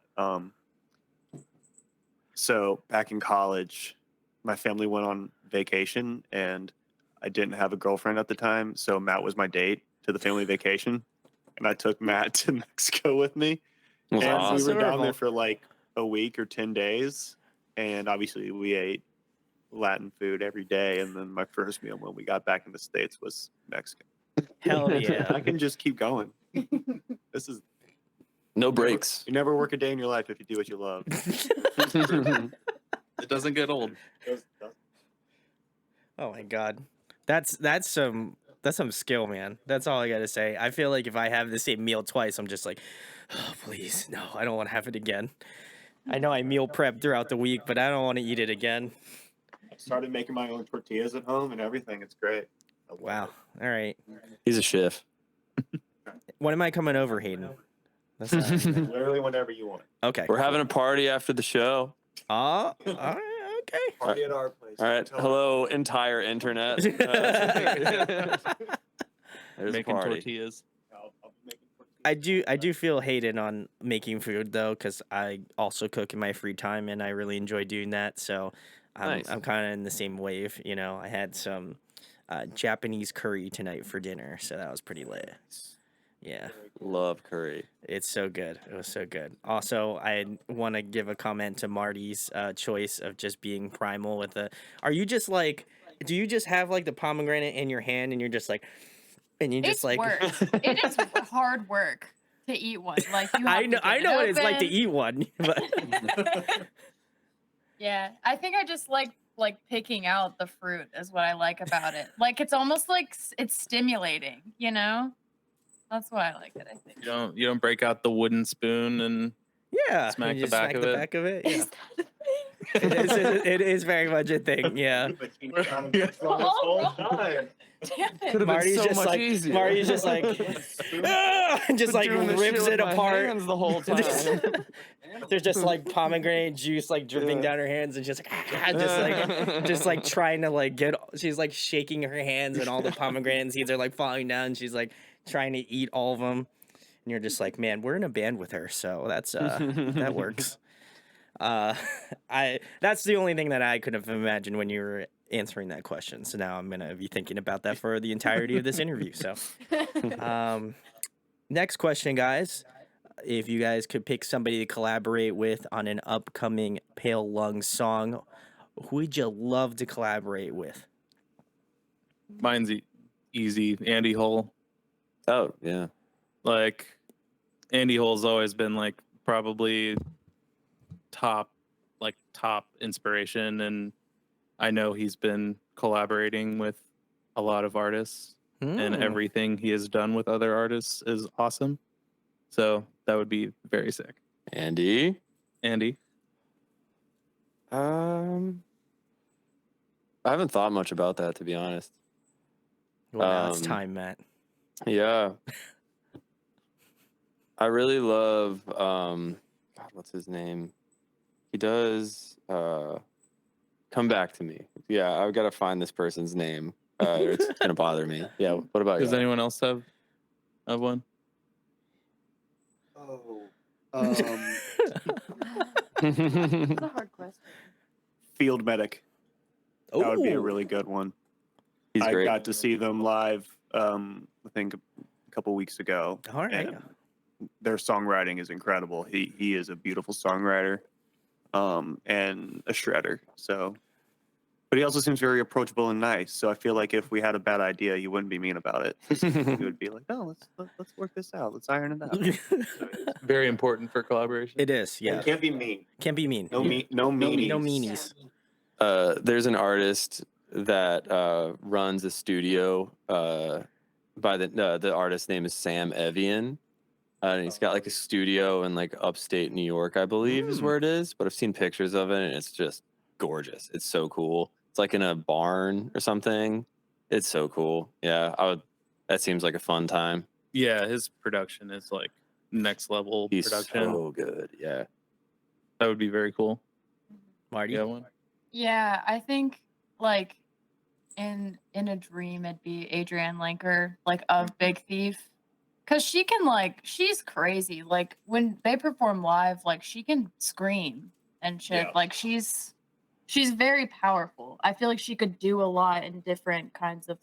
So back in college, my family went on vacation and I didn't have a girlfriend at the time. So Matt was my date to the family vacation. And I took Matt to Mexico with me. Was And awesome. we were down Adorable. there for like a week or 10 days. And obviously we ate Latin food every day. And then my first meal when we got back in the States was Mexican. Hell yeah. I can just keep going. This is No breaks. you never work a day in your life if you do what you love. It doesn't get old. Oh my god. That's some skill, man. That's all I gotta say. I feel like if I have the same meal twice, I'm just like, oh, please, no, I don't want to have it again. I know I meal prep throughout the week, but I don't want to eat it again. I started making my own tortillas at home and everything. It's great. I love Wow. it. All right. He's a chef. When am I coming over, Hayden? That's Literally whenever you want. okay. We're having a party after the show. Oh, all right, okay. Party at our place. All right. Tell Hello, entire internet. There's a Making party. tortillas. I'll be making tortillas. I do feel Hayden on making food though, because I also cook in my free time and I really enjoy doing that. So Nice. I'm kind of in the same wave. You know, I had some Japanese curry tonight for dinner, so that was pretty lit. Yeah, Love curry. it's so good. It was so good. Also, I want to give a comment to Marty's choice of just being primal with the. Are you just like? Do you just have like the pomegranate in your hand and you're just like, and you just It's like. work. It is hard work to eat one. Like you have I know. to I get know it what it's like to open. eat one, but. Yeah, I think I just like picking out the fruit is what I like about it. Like it's almost like it's stimulating, you know? That's why I like it, I think. You don't break out the wooden spoon and Yeah, Smack you the just back smack of the it. back of it. Yeah. Is that a thing? It is very much a thing. Yeah. But he's trying to get from this whole time. Damn it. Could've been Marty's so just much like easier. Marty's just like "Ah!" and just like Doing this rips shit it with my apart. hands the whole time. There's just like pomegranate juice like dripping down her hands and just like just like trying to like get. She's like shaking her hands and all the pomegranate seeds are like falling down. She's like trying to eat all of them. And you're just like, man, we're in a band with her, so that's that works. That's the only thing that I could have imagined when you were answering that question. So now I'm gonna be thinking about that for the entirety of this interview. So, next question, guys. If you guys could pick somebody to collaborate with on an upcoming Pale Lungs song, who would you love to collaborate with? mine's easy. Andy Hull. Oh, yeah. Like Andy Hull's always been like probably top inspiration, and I know he's been collaborating with a lot of artists, and Hmm. everything he has done with other artists is awesome. So that would be very sick. Andy? Andy. I haven't thought much about that, to be honest. Well, now it's Um, time, Matt. Yeah. I really love God, what's his name? He does Come Back to Me. Yeah, I've got to find this person's name. It's gonna bother me. Yeah, what about Does you? anyone else have one? Oh, That's a hard question. Field Medic. That would be a Ooh. really good one. He's I great. got to see them live. I think a couple weeks ago. All right. And their songwriting is incredible. He is a beautiful songwriter, and a shredder. So, but he also seems very approachable and nice. So I feel like if we had a bad idea, he wouldn't be mean about it. He would be like, "Oh, let's work this out. Let's iron it out." Very important for collaboration. It is, yeah. And can't be mean. Can't be mean. No meanies. No meanies. There's an artist that runs a studio. By the artist's name is Sam Evian. And he's got like a studio in like upstate New York, I believe, is where it is. But I've seen pictures of it, and it's just gorgeous. It's so cool. It's like in a barn or something. It's so cool. Yeah, that seems like a fun time. Yeah, his production is like next level He's production. so good. Yeah. That would be very cool. Marty? You got one? Yeah, I think like in a dream it'd be Adrienne Lenker, like of Big Thief. Cause she can she's crazy. Like when they perform live, like she can scream and shit. Yeah. Like she's very powerful. I feel like she could do a lot in different kinds of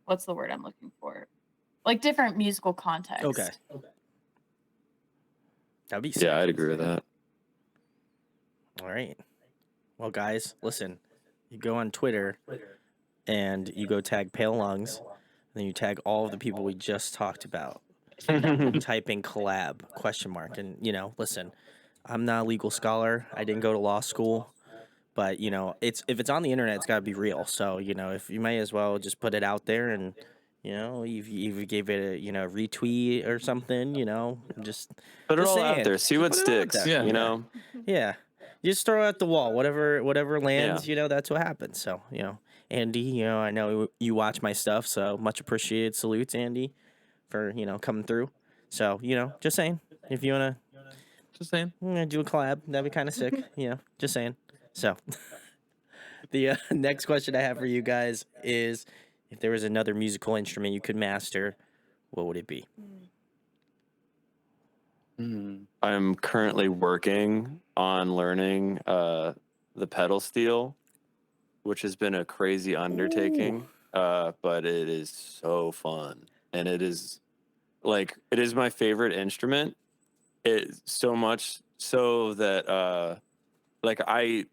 what's the word I'm looking for? Like different musical context. Okay. That'd be sick. Yeah, I'd agree with that. All right. Well, guys, listen. You go on Twitter and you go tag Pale Lungs, and then you tag all of the people we just talked about. Type in collab ? And listen, I'm not a legal scholar. I didn't go to law school, but if it's on the internet, it's got to be real. So if you may as well just put it out there, and if you gave it a retweet or something, just Put it just all out saying. there. See what Put it out sticks. there. Yeah. Yeah. You just throw it at the wall. Whatever lands, that's what happens. So, Andy, I know you watch my stuff, so much appreciated. Salutes, Andy, for, coming through. So, just saying, if you want Just saying. to do a collab, that'd be kind of sick. Just saying. So, the next question I have for you guys is, if there was another musical instrument you could master, what would it be? I'm currently working on learning the pedal steel, which has been a crazy undertaking, but it is so fun, and it is my favorite instrument. It so much so that I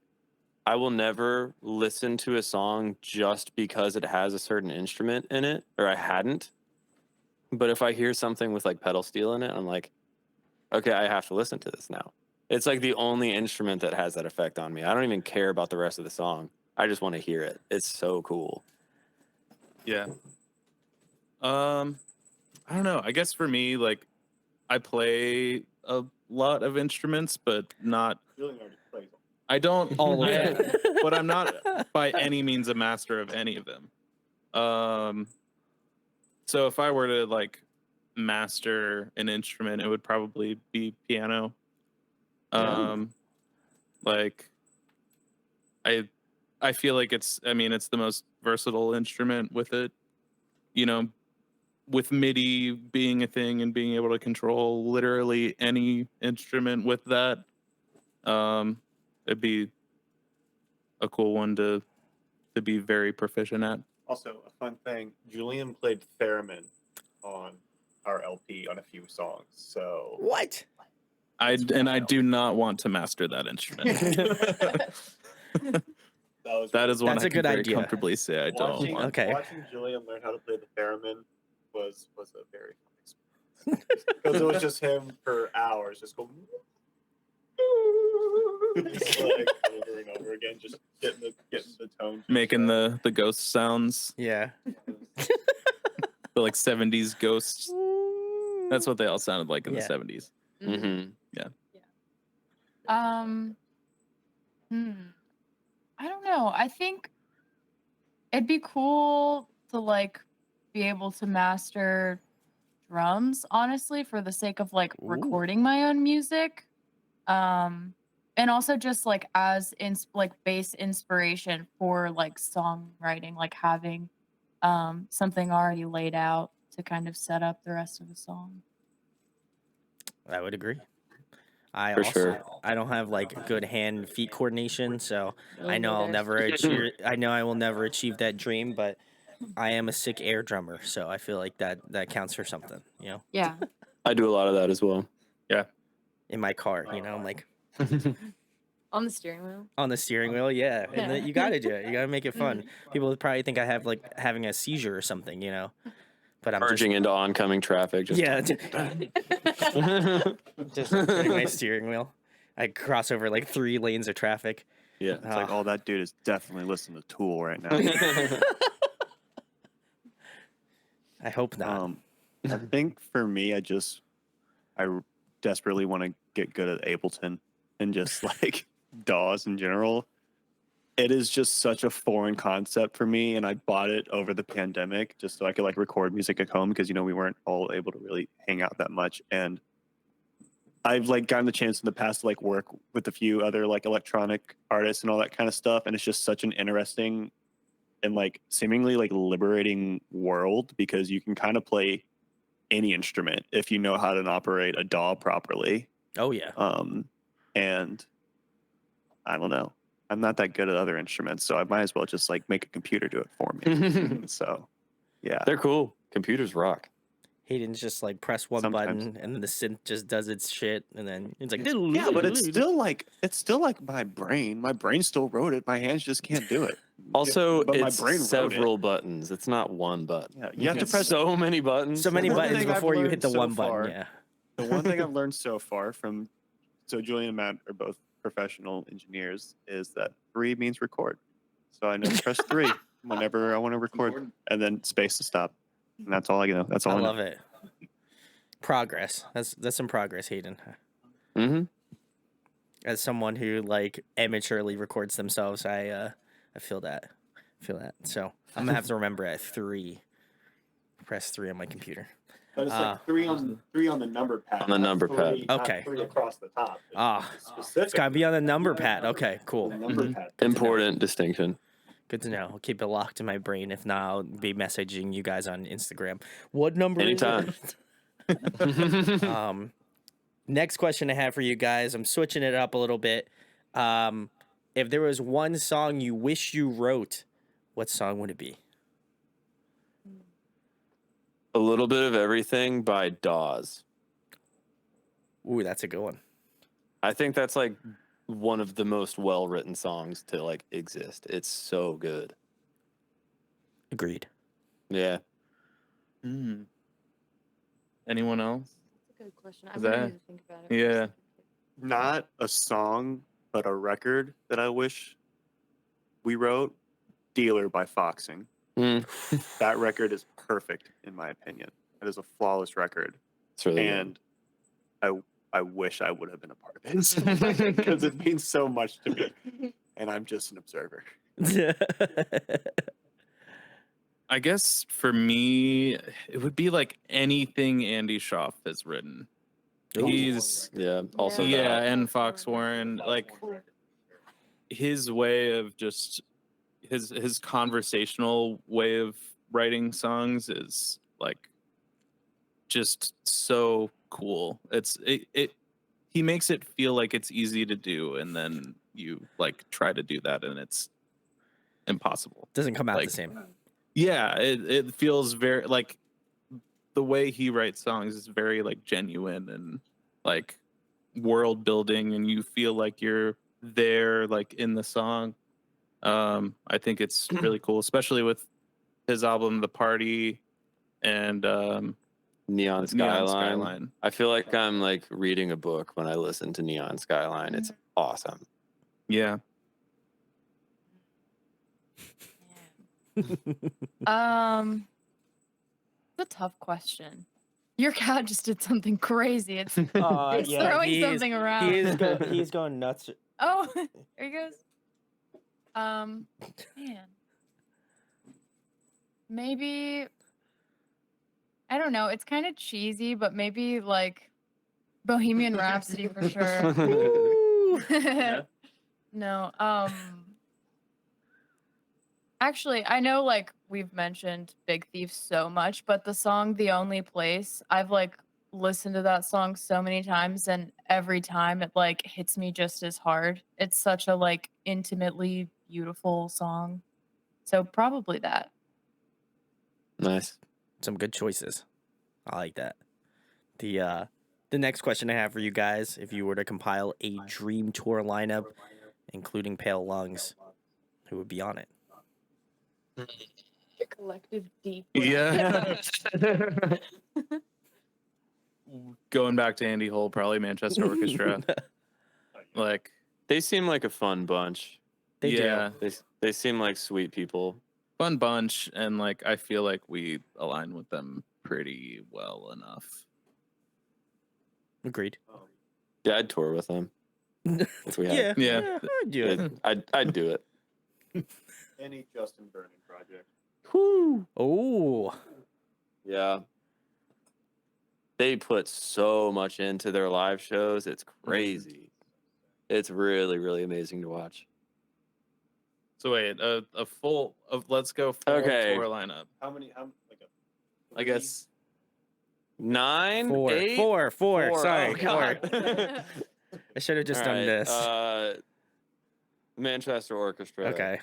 will never listen to a song just because it has a certain instrument in it, or I hadn't. But if I hear something with like pedal steel in it, I'm like, okay, I have to listen to this now. It's like the only instrument that has that effect on me. I don't even care about the rest of the song. I just want to hear it. It's so cool. Yeah. I don't know. I guess for me, I play a lot of instruments, but not. I don't All of them. but I'm not by any means a master of any of them. So if I were to master an instrument, it would probably be piano. I feel like it's the most versatile instrument with it. With MIDI being a thing and being able to control literally any instrument with that, it'd be a cool one to be very proficient at. Also, a fun thing: Julian played theremin on our LP on a few songs. So What? I do not want to master that instrument. That is one That's I a can good very idea. comfortably say I don't watching, want. Okay. watching Julian learn how to play the theremin was a very fun experience because it was just him for hours, just going just over and over again, just getting the tone, Making the ghost sounds, Yeah. the 70s ghosts. That's what they all sounded like in the Yeah. 70s. Mm-hmm. I don't know. I think It'd be cool to like be able to master drums, honestly, for the sake of like Ooh. recording my own music. And also just like as like bass inspiration for like songwriting, like having something already laid out to kind of set up the rest of the song. I would agree. For sure. I don't have like good hand feet coordination, so Me I know I'll neither. never achieve. I know I will never achieve that dream, but I am a sick air drummer, so I feel like that counts for something. You know, Yeah. I do a lot of that as well. in my car, you know, I'm like On the steering wheel. on the steering wheel, yeah, and Yeah. then you gotta do it. You gotta make it fun. People would probably think I have like having a seizure or something, you know, but I'm Merging into oncoming traffic. Just yeah, just hitting my steering wheel. I cross over like 3 lanes of traffic. yeah. It's like, oh, that dude is definitely listening to Tool right now. I hope not. I think for me, I desperately want to get good at Ableton and just like DAWs in general. It is just such a foreign concept for me, and I bought it over the pandemic just so I could like record music at home because we weren't all able to really hang out that much. And I've like gotten the chance in the past to like work with a few other like electronic artists and all that kind of stuff, and it's just such an interesting and like seemingly like liberating world because you can kind of play any instrument if you know how to operate a DAW properly. Oh yeah. And I don't know. I'm not that good at other instruments, so I might as well just like make a computer do it for me. So, yeah. They're cool. Computers rock. Hayden's just like press one Sometimes. button and the synth just does its shit, and then it's like Yeah, but it's still like my brain. My brain still wrote it. My hands just can't do it. Also, But my it's brain wrote it. several buttons. It's not one button. Yeah, you have to It's press so many buttons. so many One buttons thing I've before you hit learned the so one far- button. Yeah. The one thing I've learned so far from Julian and Matt are both professional engineers is that 3 means record. So I know to press 3 whenever I want to record, and then space to stop. And that's all I know. That's all I I know. love it. Progress. That's some progress, Hayden. Mm-hmm. As someone who like amateurly records themselves, I feel that. So I'm gonna have to remember at 3. Press 3 on my computer. But it's like 3 on the number pad. On the number pad. Okay. 3 across the top. It's gotta be on the number pad. Okay, cool. Number pad. Important distinction. Good to know. I'll keep it locked in my brain. If not, I'll be messaging you guys on Instagram. What number Anytime. is it? Next question I have for you guys. I'm switching it up a little bit. If there was one song you wish you wrote, what song would it be? A Little Bit of Everything by Dawes. Ooh, that's a good one. I think that's like one of the most well-written songs to like exist. It's so good. Agreed. Yeah. Anyone else? That's a good question. Is I really that- need to think about it. Yeah. Not a song, but a record that I wish we wrote. Dealer by Foxing. Mm. That record is perfect in my opinion. It is a flawless record. It's really good. And I wish I would have been a part of it because it means so much to me. And I'm just an observer. I guess for me, it would be like anything Andy Schaaf has written. He's Yeah. Also, yeah, that. and Fox Warren, like his way of just his conversational way of writing songs is like just so cool. He makes it feel like it's easy to do, and then you like try to do that and it's impossible. Doesn't come out Like- the same. Yeah, it feels very like the way he writes songs is very like genuine and like world building, and you feel like you're there like in the song. I think it's really cool, especially with his album The Party and Neon Skyline. Neon Skyline. I feel like I'm like reading a book when I listen to Neon Skyline. It's awesome. Yeah. It's a tough question. Your cat just did something crazy. It's it's yeah, throwing something around. He's going nuts. Oh, there he goes. Man. maybe I don't know. It's kind of cheesy, but maybe like Bohemian Rhapsody for sure. Woo! Yeah. No, actually, I know like we've mentioned Big Thief so much, but the song "The Only Place," I've like listened to that song so many times, and every time it like hits me just as hard. It's such a like intimately beautiful song. So probably that. Nice. Some good choices. I like that. The next question I have for you guys, if you were to compile a dream tour lineup, including Pale Lungs, who would be on it? Collective deep. Yeah. Going back to Andy Hull, probably Manchester Orchestra. Like, They seem like a fun bunch. They yeah, They seem like sweet people. fun bunch, and like I feel like we align with them pretty well enough. do. Agreed. Yeah, I'd tour with them. If we had. Yeah. I'd do it. I'd do it. Any Justin Vernon project. Whoo. Oh, Yeah. They put so much into their live shows. It's crazy. It's really, really amazing to watch. So wait, a full of let's go full Okay. tour lineup. How many? Like a I guess 9, four. 8, Four. Four. Sorry, Oh, God. I should have just All done right, this. Manchester Orchestra. Okay.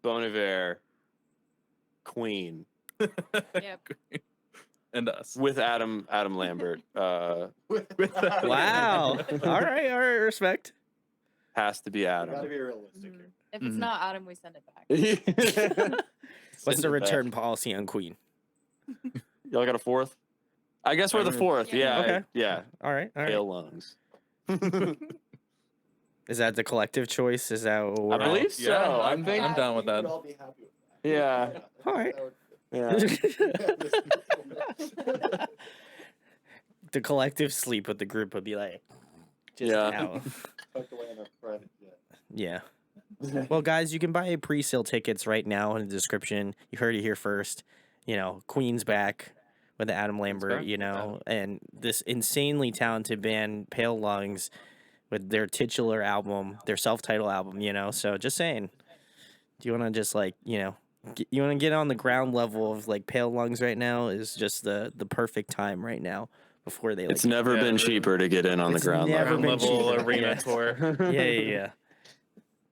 Bon Iver, Queen, Yep. and us. with Adam Lambert. Wow. All right. Respect. Has to be Gotta Adam. be realistic here. If it's Mhm. not Adam, we send it back. What's the Send it back. return policy on Queen? Y'all got a fourth? I guess we're the fourth. Yeah. Yeah. Okay. Yeah. All right. Pale Lungs. Is that the collective choice? Is that what we're I believe so. Yeah, I I'm think. I'm down with We that. would all be happy with that. Yeah. All right. Yeah. The collective sleep with the group would be like, just Yeah. out. Tucked away in a private jet. Yeah. Well, guys, you can buy pre-sale tickets right now in the description. You heard it here first. You know, Queen's back with Adam Lambert, back you with know, and this insanely talented band, Pale Lungs, with their titular album, their self-titled album, you know. So just saying, do you want to just like, you know, you want to get on the ground level of like Pale Lungs right now is just the perfect time right now before they like. It's never Yeah, been really. cheaper to get in on the It's ground never Ground been level cheaper. arena Yeah. tour. Yeah.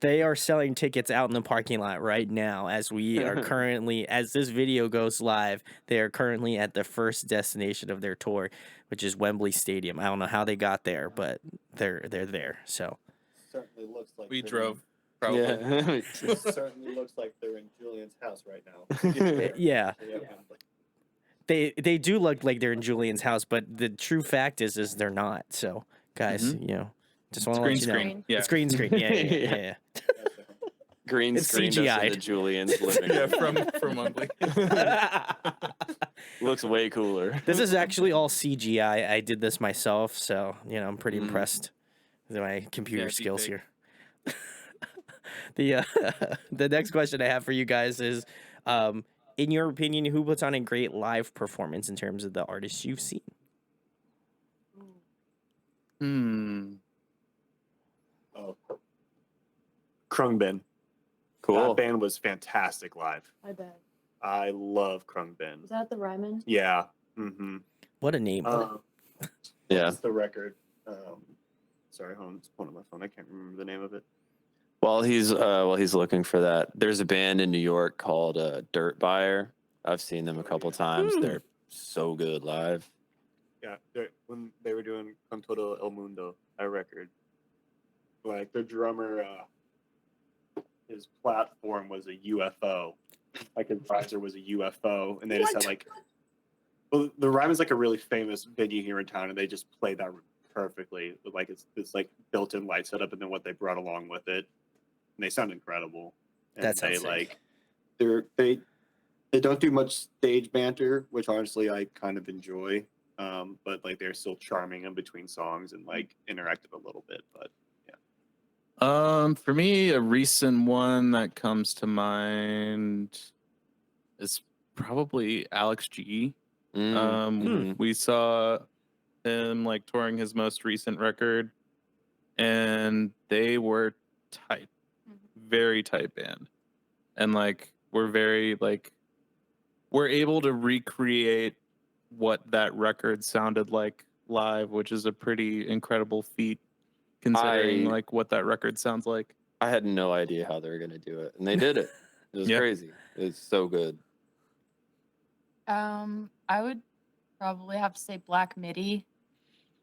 They are selling tickets out in the parking lot right now as we are currently, as this video goes live, they are currently at the first destination of their tour, which is Wembley Stadium. I don't know how they got there, but they're there. So Certainly looks like We they're drove. Probably. Yeah. certainly looks like they're in Julian's house right now. yeah, So, yeah, they do look like they're in Julian's house, but the true fact is they're not. So guys, Mhm. you know, just want to Green let you know. screen. Yeah. It's green screen. Yeah. Green It's screened us CGI'd. into Julian's living Yeah, room. from Wembley. Looks way cooler. This is actually all CGI. I did this myself, so you know I'm pretty Mm. impressed with my computer Yeah, skills deepfake. here. The next question I have for you guys is, in your opinion, who puts on a great live performance in terms of the artists you've seen? Oh. Krungbin. Cool. That band was fantastic live. I bet. I love Krungbin. Was that the Ryman? Yeah. Mm-hmm. What a name! Yeah. That's the record. Sorry, hold on. It's pulling on my phone. I can't remember the name of it. While he's looking for that, there's a band in New York called Dirt Buyer. I've seen them a couple times. Hmm. They're so good live. Yeah, when they were doing Con Todo El Mundo, that record, like their drummer, his platform was a UFO. Like his visor was a UFO, and they just had like, well, the Rhyme is like a really famous venue here in town, and they just played that perfectly with like it's like built-in light setup, and then what they brought along with it, and they sound incredible. And That sounds they sick. like they don't do much stage banter, which honestly I kind of enjoy. But like they're still charming in between songs and like interactive a little bit. But yeah, For me, a recent one that comes to mind is probably Alex G. We saw him like touring his most recent record, and they were tight, very tight band, and like we're able to recreate what that record sounded like live, which is a pretty incredible feat considering like what that record sounds like. I had no idea how they were gonna do it, and they did it. It was crazy. It's so good. I would probably have to say Black Midi.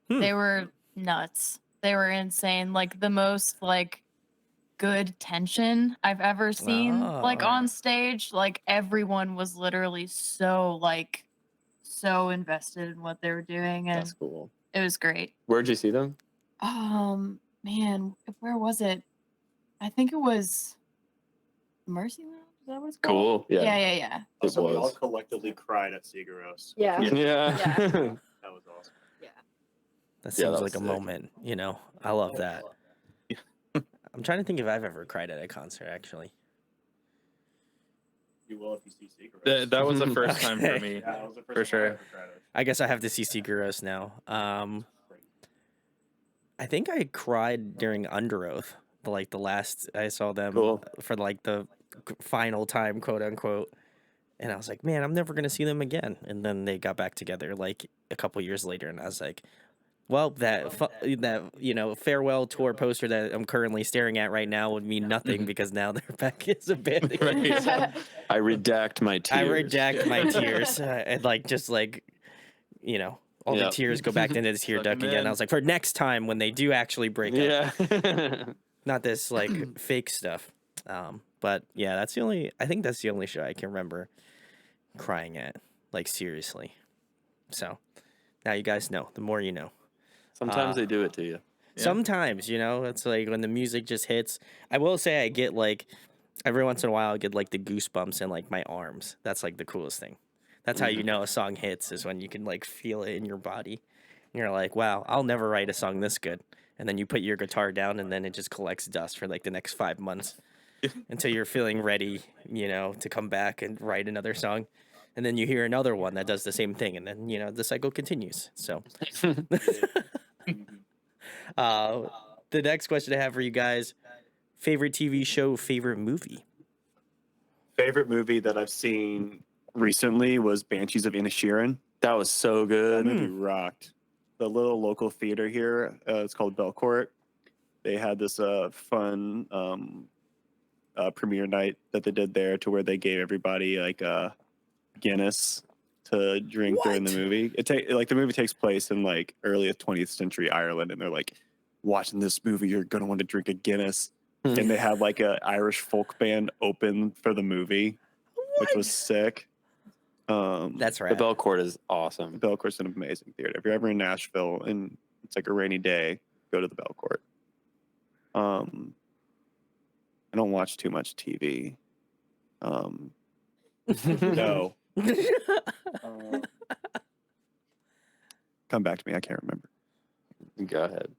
Hmm. They were nuts. They were insane. Like the most like good tension I've ever seen like on stage. Like everyone was literally so invested in what they were doing, and That's cool. it was great. Where'd you see them? Man, where was it? I think it was Mercy Lounge. Is that what it's called? Cool. Yeah. Yeah. Also, we all collectively cried at Sigaros. Yeah. Yeah. That was awesome. Yeah. That Yeah, seems that like a was sick. moment, you know. I love that. I'm trying to think if I've ever cried at a concert, actually. You will if you see Sigaros. That was the first time for Okay. me. Yeah, that was the first For time I sure. ever cried at. I guess I have to see Seguros now. I think I cried during Under Oath, the last I saw them Cool. for like the final time, quote unquote. And I was like, man, I'm never gonna see them again. And then they got back together like a couple years later, and I was like, well, that farewell tour poster that I'm currently staring at right now would mean nothing because now they're back as a band again. Right. I redact my tears. I redact my tears and all the Yep. tears go back into the tear Suck duck 'em again. in. I was like, for next time when they do actually break up, Yeah. not this like fake stuff. But yeah, I think that's the only show I can remember crying at, like seriously. So now you guys know. The more you know. Sometimes they do it to you. Yeah. Sometimes, it's like when the music just hits. I will say I get like every once in a while I get like the goosebumps in like my arms. That's like the coolest thing. That's how you know a song hits, is when you can like feel it in your body. And you're like, wow, I'll never write a song this good. And then you put your guitar down and then it just collects dust for like the next 5 months until you're feeling ready, to come back and write another song. And then you hear another one that does the same thing, and then the cycle continues. So the next question I have for you guys: favorite TV show, favorite movie? Favorite movie that I've seen recently was Banshees of Inisherin. That was so That good. movie rocked. The little local theater here, it's called Belcourt. They had this fun premiere night that they did there, to where they gave everybody like Guinness to drink during the movie. The movie takes place in like early 20th century Ireland, and they're like, watching this movie, you're gonna want to drink a Guinness. And they had like a Irish folk band open for the movie, which was sick. That's The right. Belcourt is awesome. Belcourt's an amazing theater. If you're ever in Nashville and it's like a rainy day, go to the Belcourt. I don't watch too much TV. No. Come back to me. I can't remember. Go ahead.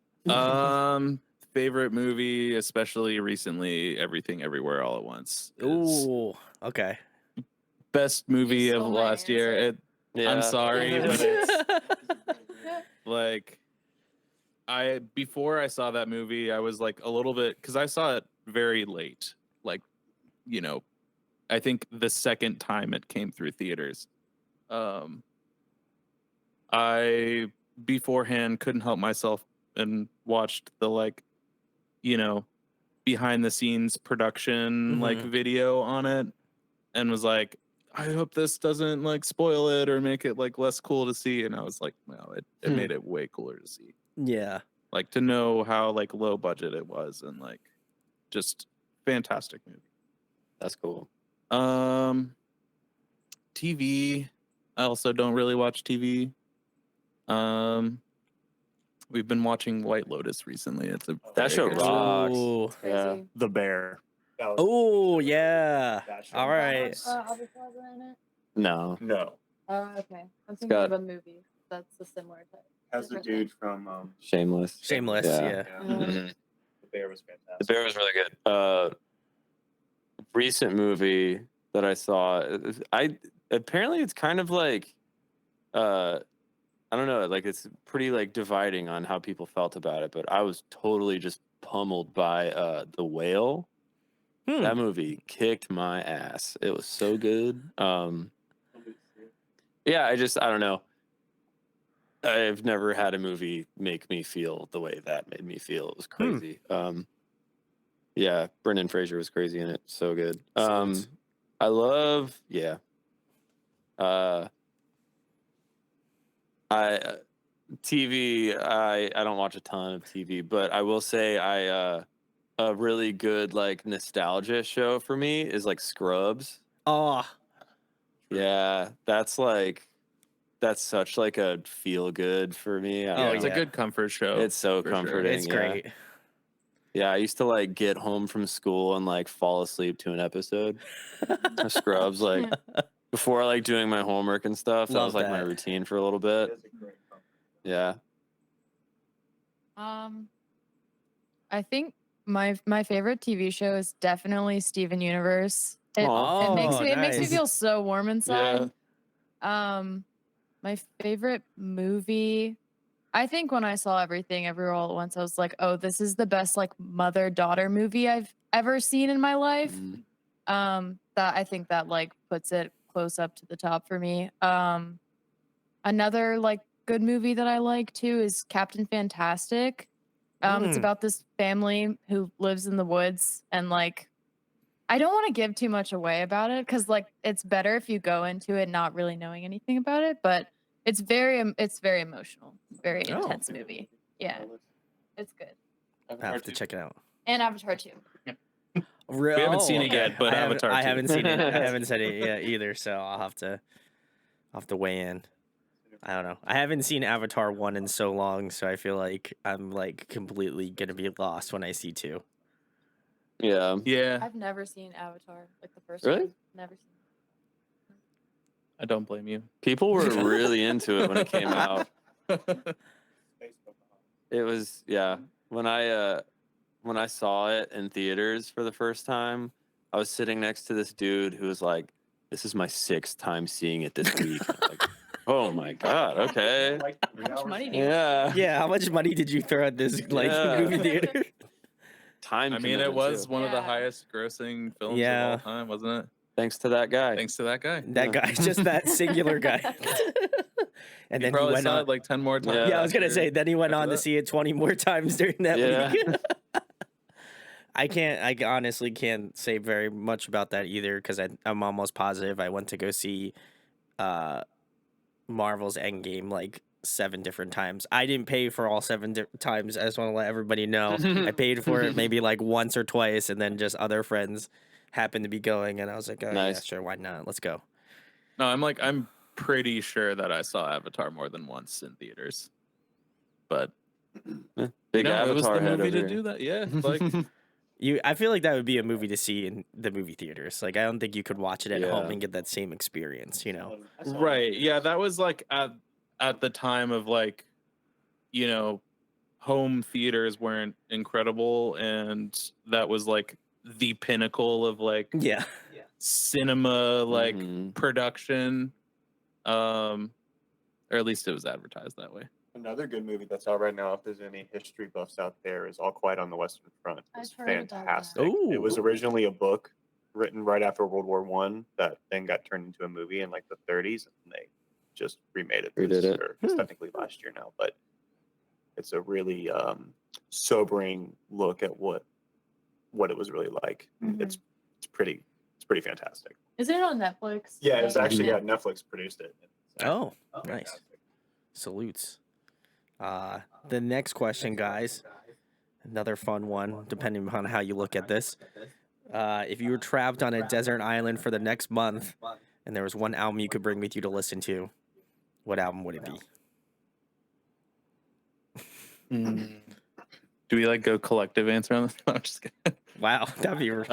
Favorite movie, especially recently, Everything Everywhere All at Once. is Ooh, okay. best movie You of stole my last year. answer. Yeah. I'm sorry, but it's like before I saw that movie, I was like a little bit, because I saw it very late. Like, I think the second time it came through theaters. I beforehand couldn't help myself and watched the behind the scenes production video on it, and was like, I hope this doesn't like spoil it or make it like less cool to see. And I was like, no, it made it way cooler to see. Yeah. Like, to know how like low budget it was, and like just fantastic movie. That's cool. TV. I also don't really watch TV. We've been watching White Lotus recently. It's a That show very good rocks. Ooh. Yeah. Crazy. The Bear. Oh yeah. All right. Aubrey Plaza in it? No. No. Oh, okay. I'm thinking got- of a movie that's a similar type. Has the Different dude from Shameless. Shameless. Yeah. Yeah. Mhm. Bear was The fantastic. Bear was really good. Recent movie that I saw. Apparently it's kind of like, I don't know, like it's pretty like dividing on how people felt about it. But I was totally just pummeled by The Whale. That movie kicked my ass. It was so good. Yeah, I don't know. I've never had a movie make me feel the way that made me feel. It was crazy. Yeah, Brendan Fraser was crazy in it. So good. Salutes. I love, yeah. TV. I don't watch a ton of TV, but I will say a really good like nostalgia show for me is like Scrubs. Oh, Yeah, that's such like a feel good for me. I Oh, don't Yeah, know. it's a good comfort show. It's so for sure. comforting. it's yeah. great. Yeah, I used to like get home from school and like fall asleep to an episode of Scrubs, like before like doing my homework and stuff. That Love was like my that. routine for a little bit. Yeah. I think my favorite TV show is definitely Steven Universe. It Aw. makes Oh, me it makes me nice. feel so warm inside. Yeah. My favorite movie, I think when I saw Everything Everywhere All at Once, I was like, oh, this is the best like mother-daughter movie I've ever seen in my life. That I think that like puts it close up to the top for me. Another like good movie that I like too is Captain Fantastic. It's about this family who lives in the woods, and like I don't want to give too much away about it because like it's better if you go into it not really knowing anything about it, but it's very emotional, very Oh. intense movie. Yeah, it's good. I have to check it out. And Avatar 2. We haven't seen it yet, but Avatar I 2. haven't seen it. I haven't said it yet either, so I'll have to weigh in. I don't know. I haven't seen Avatar 1 in so long, so I feel like I'm like completely gonna be lost when I see 2. Yeah. Yeah, I've never seen Avatar, like the first Really? one. Never seen. I don't blame you. People were really into it when it came out. It was, yeah. When I saw it in theaters for the first time, I was sitting next to this dude who was like, "This is my 6th time seeing it this week." I was like, oh my god, okay. How much money do you Yeah. Yeah, how much money did you throw at this like Yeah. movie theater? Time. I mean, it commitment, was too. one of the Yeah. highest grossing films Yeah. of all time, wasn't it? Thanks to that guy. Thanks to that guy. That guy, just that singular guy. And You then he probably went saw on. it like 10 more times. Yeah, I was gonna after- say. Then he went after on to that. see it 20 more times during that Yeah. week. I honestly can't say very much about that either because I'm almost positive I went to go see Marvel's Endgame like 7 different times. I didn't pay for all 7 times. I just want to let everybody know. I paid for it maybe like once or twice, and then just other friends happened to be going, and I was like, oh yeah, Nice. sure, why not? Let's go. No, I'm pretty sure that I saw Avatar more than once in theaters. But Big it was Avatar the head movie over to here. do that. Yeah, like I feel like that would be a movie to see in the movie theaters. Like I don't think you could watch it at home Yeah. and get that same experience, you know. right. Yeah, that was like at the time of like, you know, home theaters weren't incredible, and that was like the pinnacle of like Yeah. cinema like Mhm. production. Or at least it was advertised that way. Another good movie that's out right now, if there's any history buffs out there, is All Quiet on the Western Front. It's I've heard about that. fantastic. It was originally a book written right after World War I that then got turned into a movie in like the 30s, and they just remade it. Redid it. It's technically last year now, but it's a really sobering look at what it was really like. Mhm. It's pretty fantastic. Isn't it on Netflix? Yeah, it's actually Netflix produced it. It's Oh, actually nice. fantastic. Salutes. The next question, guys. Another fun one, depending on how you look at this. If you were trapped on a desert island for the next month, and there was one album you could bring with you to listen to, what album would it be? Do we like go collective answer on this? No, I'm just kidding. Wow, that'd be rough.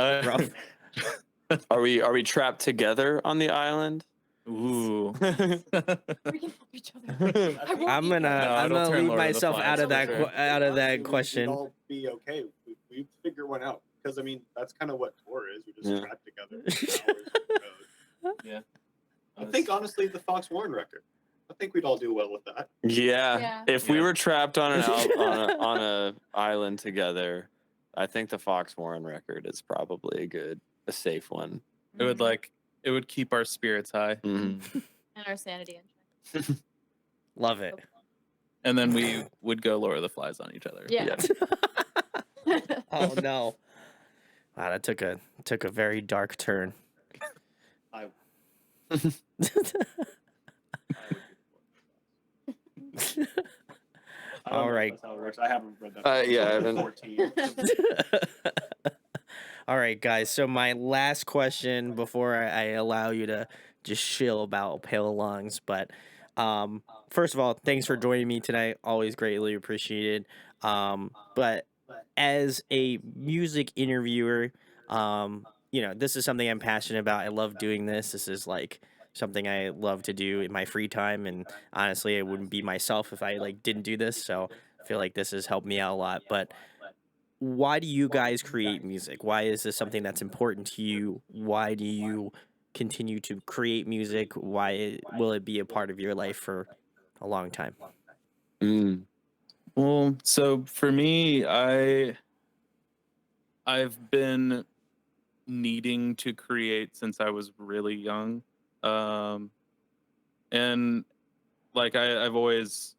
Are we trapped together on the island? Ooh. We can help each other. I'm gonna it'll turn leave Lord of the myself Flies out of for that sure. out of that We'd question. all be okay. We figure one out. Because I mean, that's kind of what tour is. We just Yeah. trapped together for hours on the road. Yeah. I think honestly, the Fox Warren record. I think we'd all do well with that. Yeah. Yeah. If we Yeah. were trapped on an on a island together, I think the Fox Warren record is probably a safe one. It would keep our spirits high. Mhm. And our sanity in check. Love it. And then we would go Lord of the Flies on each other. Yeah. Oh no. Wow, that took a very dark turn. I I don't All know if right. that's how it works. I haven't read that. Yeah, I haven't. 14. All right, guys. So my last question before I allow you to just chill about Pale Lungs, but first of all, thanks for joining me tonight. Always greatly appreciated. But as a music interviewer, this is something I'm passionate about. I love doing this. This is like something I love to do in my free time, and honestly, I wouldn't be myself if I like didn't do this. So I feel like this has helped me out a lot. But why do you guys create music? Why is this something that's important to you? Why do you continue to create music? Why will it be a part of your life for a long time? Mm. Well, so for me, I've been needing to create since I was really young. And like I've always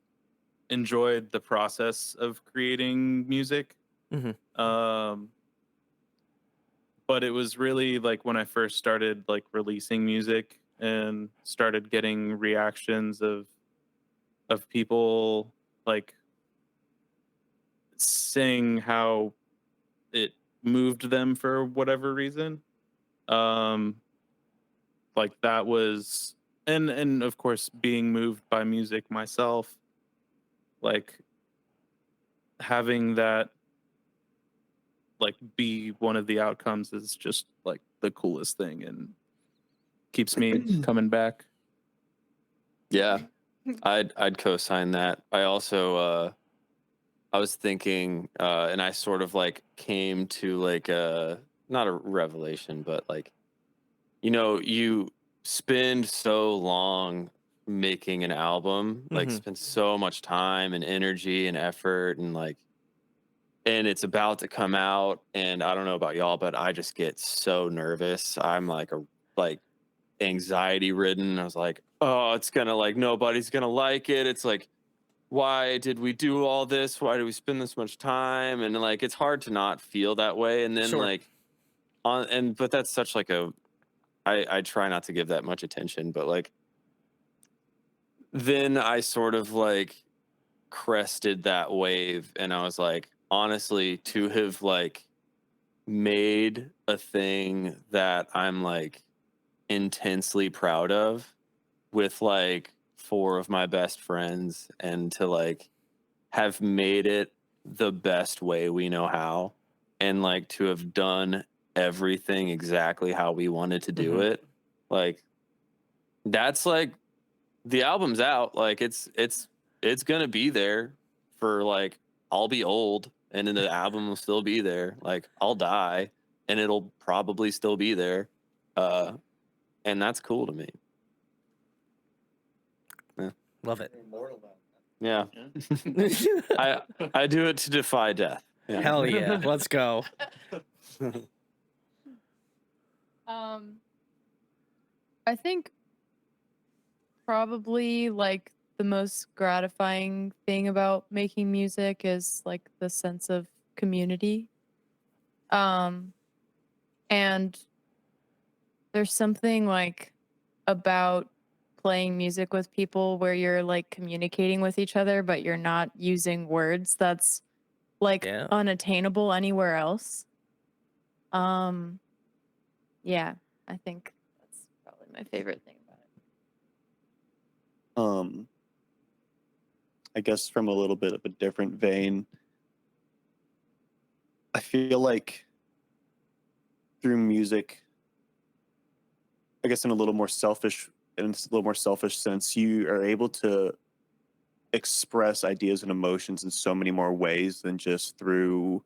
enjoyed the process of creating music. Mhm. But it was really like when I first started like releasing music and started getting reactions of people like saying how it moved them for whatever reason. Like that was and of course being moved by music myself, like having that like be one of the outcomes is just like the coolest thing and keeps me coming back. Yeah, I'd co-sign that. I also I was thinking, and I sort of like came to like not a revelation, but like, you spend so long making an album, like Mhm. spend so much time and energy and effort and it's about to come out. And I don't know about y'all, but I just get so nervous. I'm like anxiety ridden. I was like, oh, it's gonna like, nobody's gonna like it. It's like, why did we do all this? Why did we spend this much time? And like, it's hard to not feel that way. And then Sure. like but that's such like I try not to give that much attention, but like, then I sort of like crested that wave and I was like, honestly, to have like made a thing that I'm like intensely proud of with like 4 of my best friends and to like have made it the best way we know how and like to have done everything exactly how we wanted to do Mhm. it, like that's like the album's out, like it's gonna be there for like, I'll be old and then the album will still be there, like I'll die and it'll probably still be there, and that's cool to me. Love it. Yeah. I do it to defy death. Yeah. Hell yeah. Let's go. I think probably like the most gratifying thing about making music is like the sense of community. And there's something like about playing music with people where you're like communicating with each other, but you're not using words that's like Yeah. unattainable anywhere else. Yeah, I think that's probably my favorite thing about it. I guess from a little bit of a different vein, I feel like through music, I guess in a little more selfish sense, you are able to express ideas and emotions in so many more ways than just through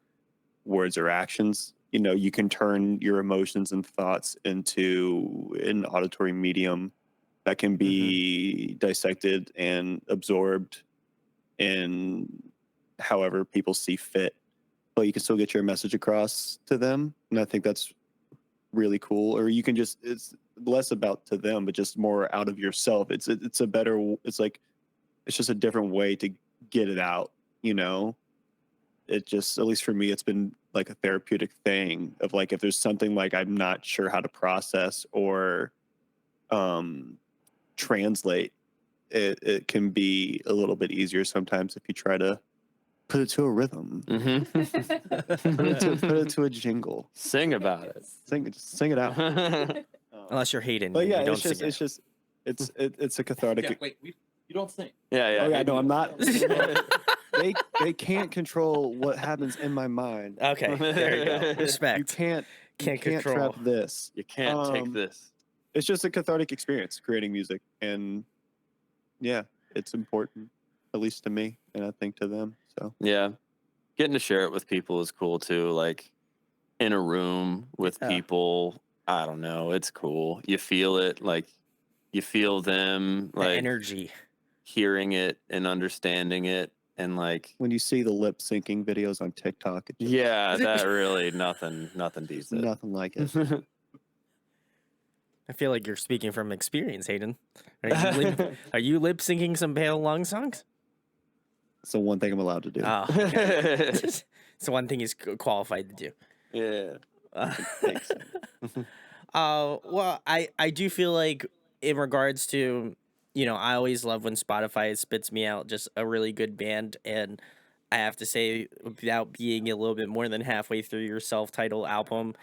words or actions. You know, you can turn your emotions and thoughts into an auditory medium that can be dissected and absorbed in however people see fit, but you can still get your message across to them. And I think that's really cool. Or you can just, it's less about to them, but just more out of yourself. It's a better, it's like, it's just a different way to get it out, you know? It just, at least for me, it's been like a therapeutic thing of like, if there's something like I'm not sure how to process or translate, it can be a little bit easier sometimes if you try to put it to a rhythm, put it to a jingle, Sing about it. sing it out. Unless you're Hayden, But and yeah, you don't it's just sing it. it's a cathartic. You don't sing. Yeah, yeah. Oh yeah, no, I'm not. They can't control what happens in my mind. Okay, there you go. Respect. You can't control. trap this. You can't take this. It's just a cathartic experience creating music, and yeah, it's important, at least to me, and I think to them. So Yeah. Getting to share it with people is cool too. Like in a room with people, I don't know, it's cool. You feel it, like you feel them, The like energy. hearing it and understanding it, and like when you see the lip syncing videos on TikTok, it's just yeah, that really nothing beats it. nothing like it. I feel like you're speaking from experience, Hayden. Are you lip syncing some Pale Lung songs? It's the one thing I'm allowed to do. Oh, okay. It's the one thing he's qualified to do. Yeah. Thanks. Well, I do feel like in regards to, you know, I always love when Spotify spits me out just a really good band, and I have to say, without being a little bit more than halfway through your self-titled album,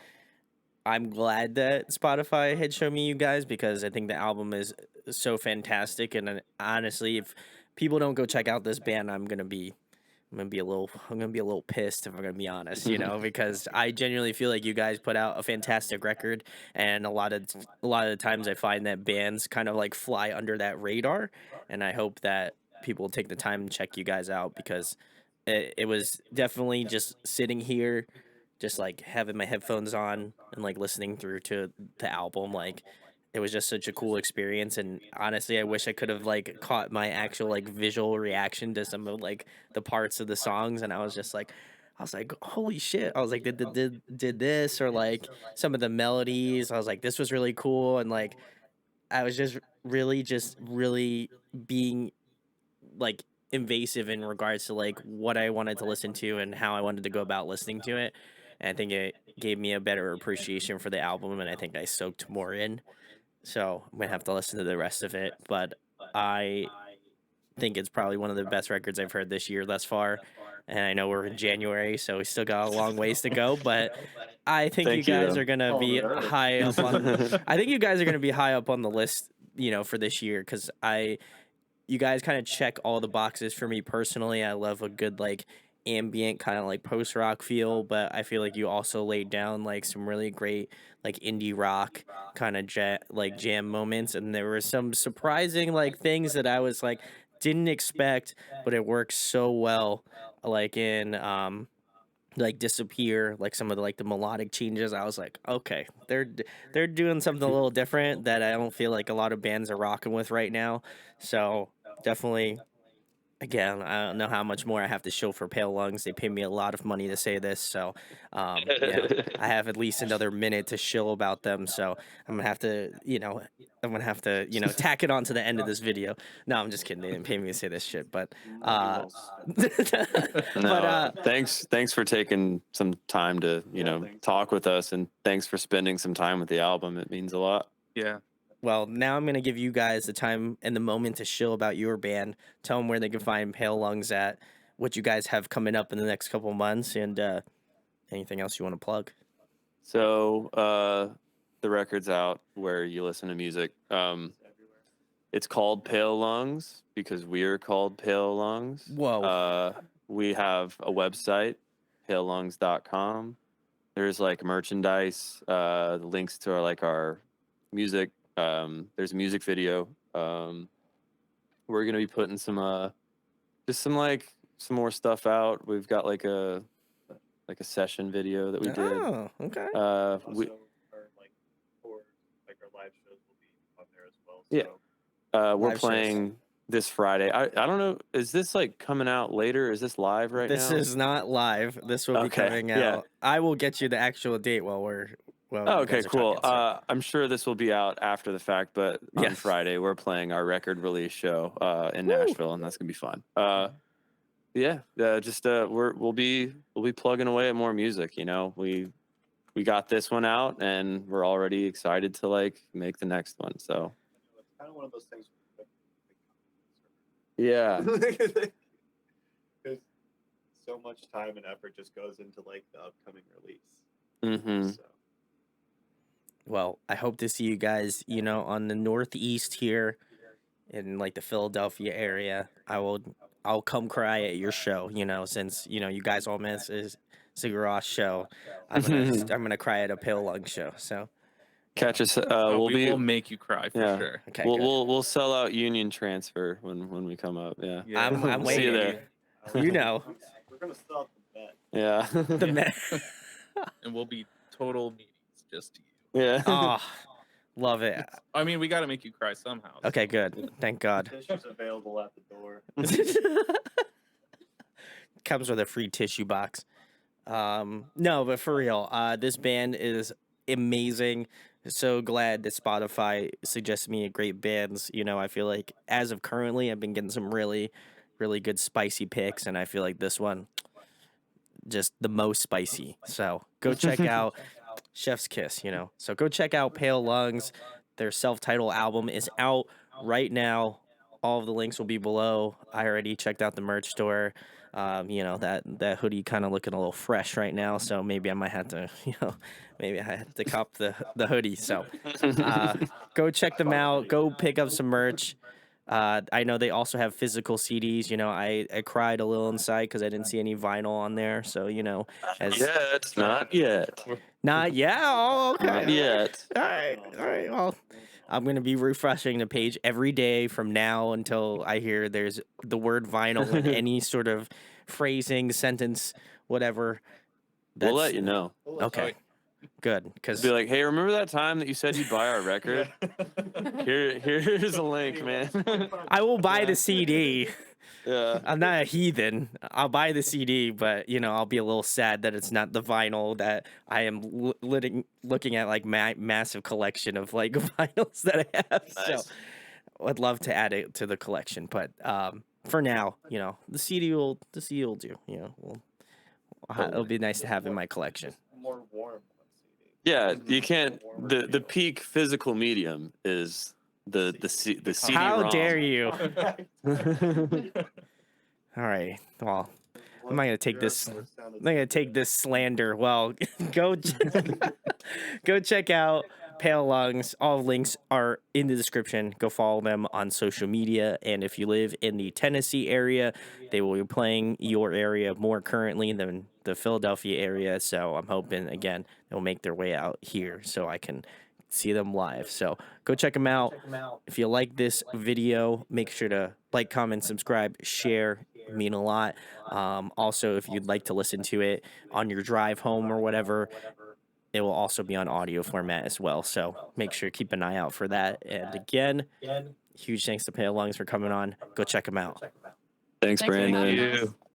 I'm glad that Spotify had shown me you guys, because I think the album is so fantastic, and honestly, if people don't go check out this band, I'm gonna be a little pissed, if I'm gonna be honest, you know, because I genuinely feel like you guys put out a fantastic record, and a lot of the times I find that bands kind of like fly under that radar, and I hope that people take the time to check you guys out, because it was definitely just sitting here, just like having my headphones on and like listening through to the album, like it was just such a cool experience. And honestly, I wish I could have like caught my actual like visual reaction to some of like the parts of the songs, and I was like, holy shit. I was like, did this, or like some of the melodies. I was like, this was really cool. And like I was just really being like invasive in regards to like what I wanted to listen to and how I wanted to go about listening to it. And I think it gave me a better appreciation for the album, and I think I soaked more in. So I'm gonna have to listen to the rest of it. But I think it's probably one of the best records I've heard this year thus far. And I know we're in January, so we still got a long ways to go. But I think Thank you guys you. are gonna be high up on. I think you guys are gonna be high up on the list, you know, for this year, because you guys kind of check all the boxes for me personally. I love a good like ambient kind of like post rock feel, but I feel like you also laid down like some really great like indie rock kind of like jam moments, and there were some surprising like things that I was like didn't expect, but it works so well, like in like Disappear, like some of the like the melodic changes. I was like, okay, they're doing something a little different that I don't feel like a lot of bands are rocking with right now. So definitely, again, I don't know how much more I have to show for Pale Lungs. They pay me a lot of money to say this, so yeah, I have at least another minute to shill about them. So I'm gonna have to, tack it on to the end of this video. No, I'm just kidding. They didn't pay me to say this shit, but No, thanks for taking some time to, talk with us, and thanks for spending some time with the album. It means a lot. Yeah. Well, now I'm going to give you guys the time and the moment to shill about your band. Tell them where they can find Pale Lungs at, what you guys have coming up in the next couple months, and anything else you want to plug. So the record's out where you listen to music. It's called Pale Lungs because we're called Pale Lungs. Whoa. We have a website, palelungs.com. There's like merchandise, links to our music. There's a music video. We're gonna be putting some more stuff out. We've got like a like a session video that we did. Oh, okay. We Also, our like tours, like our live shows will be on there as well. So. Yeah. We're Live shows. playing this Friday. I don't know. Is this like coming out later? Is this live right This now? is not live. This will be Okay, coming out. yeah. I will get you the actual date while you Okay, guys are cool. talking, so. I'm sure this will be out after the fact, but on Yes. Friday we're playing our record release show in Woo. Nashville, and that's gonna be fun. We'll be plugging away at more music. You know, we got this one out, and we're already excited to like make the next one. So It's kind of one of those things. yeah, Because so much time and effort just goes into like the upcoming release. mm-hmm. So. Well, I hope to see you guys, on the Northeast here in like the Philadelphia area. I'll come cry at your show, since, you guys all miss is Sigur Rós show. I'm gonna cry at a Pale Lung show. So Catch us. We will make you cry for yeah. sure. okay, We'll, good. we'll sell out Union Transfer when we come up. Yeah. I'm We'll see you waiting. there. You know. We're gonna stop the bet. Yeah. The men. And we'll be total meetings just to you. Yeah. Oh, love it. I mean, we got to make you cry somehow. Okay, good. Thank God. Tissues available at the door. Comes with a free tissue box. No, but for real, this band is amazing. So glad that Spotify suggested me great bands. I feel like as of currently, I've been getting some really, really good spicy picks, and I feel like this one just the most spicy. So go check out Chef's Kiss, So go check out Pale Lungs. Their self-titled album is out right now. All of the links will be below. I already checked out the merch store. That hoodie kind of looking a little fresh right now, so maybe I might have to, cop the hoodie. So go check them out. Go pick up some merch. I know they also have physical CDs. I cried a little inside because I didn't see any vinyl on there. So Not yet. not yet. Oh, okay. Not yet. All right. Well, I'm gonna be refreshing the page every day from now until I hear there's the word vinyl in any sort of phrasing, sentence, whatever. We'll let you know. Okay. Good, because Be like, hey, remember that time that you said you'd buy our record? Here's a link, man. I will buy the CD. Yeah. I'm not a heathen. I'll buy the CD, but I'll be a little sad that it's not the vinyl that I am looking at, like massive collection of like vinyls that I have. Nice. So I'd love to add it to the collection, but for now, the CD will do. It'll be nice to have in my collection. More warm on CD. Yeah, you can't. The peak physical medium is the CD. How ROM. dare you? All right. Well, I'm not gonna take this. I'm not gonna take this slander. Well, go check out Pale Lungs. All links are in the description. Go follow them on social media. And if you live in the Tennessee area, they will be playing your area more currently than the Philadelphia area. So I'm hoping again they'll make their way out here so I can see them live. So go check them out. If you like this video, make sure to like, comment, subscribe, share. It mean a lot. Also, if you'd like to listen to it on your drive home or whatever, it will also be on audio format as well. So make sure to keep an eye out for that. And again, huge thanks to Pale Lungs for coming on. Go check them out. Thanks, Thanks for Brandon. having us.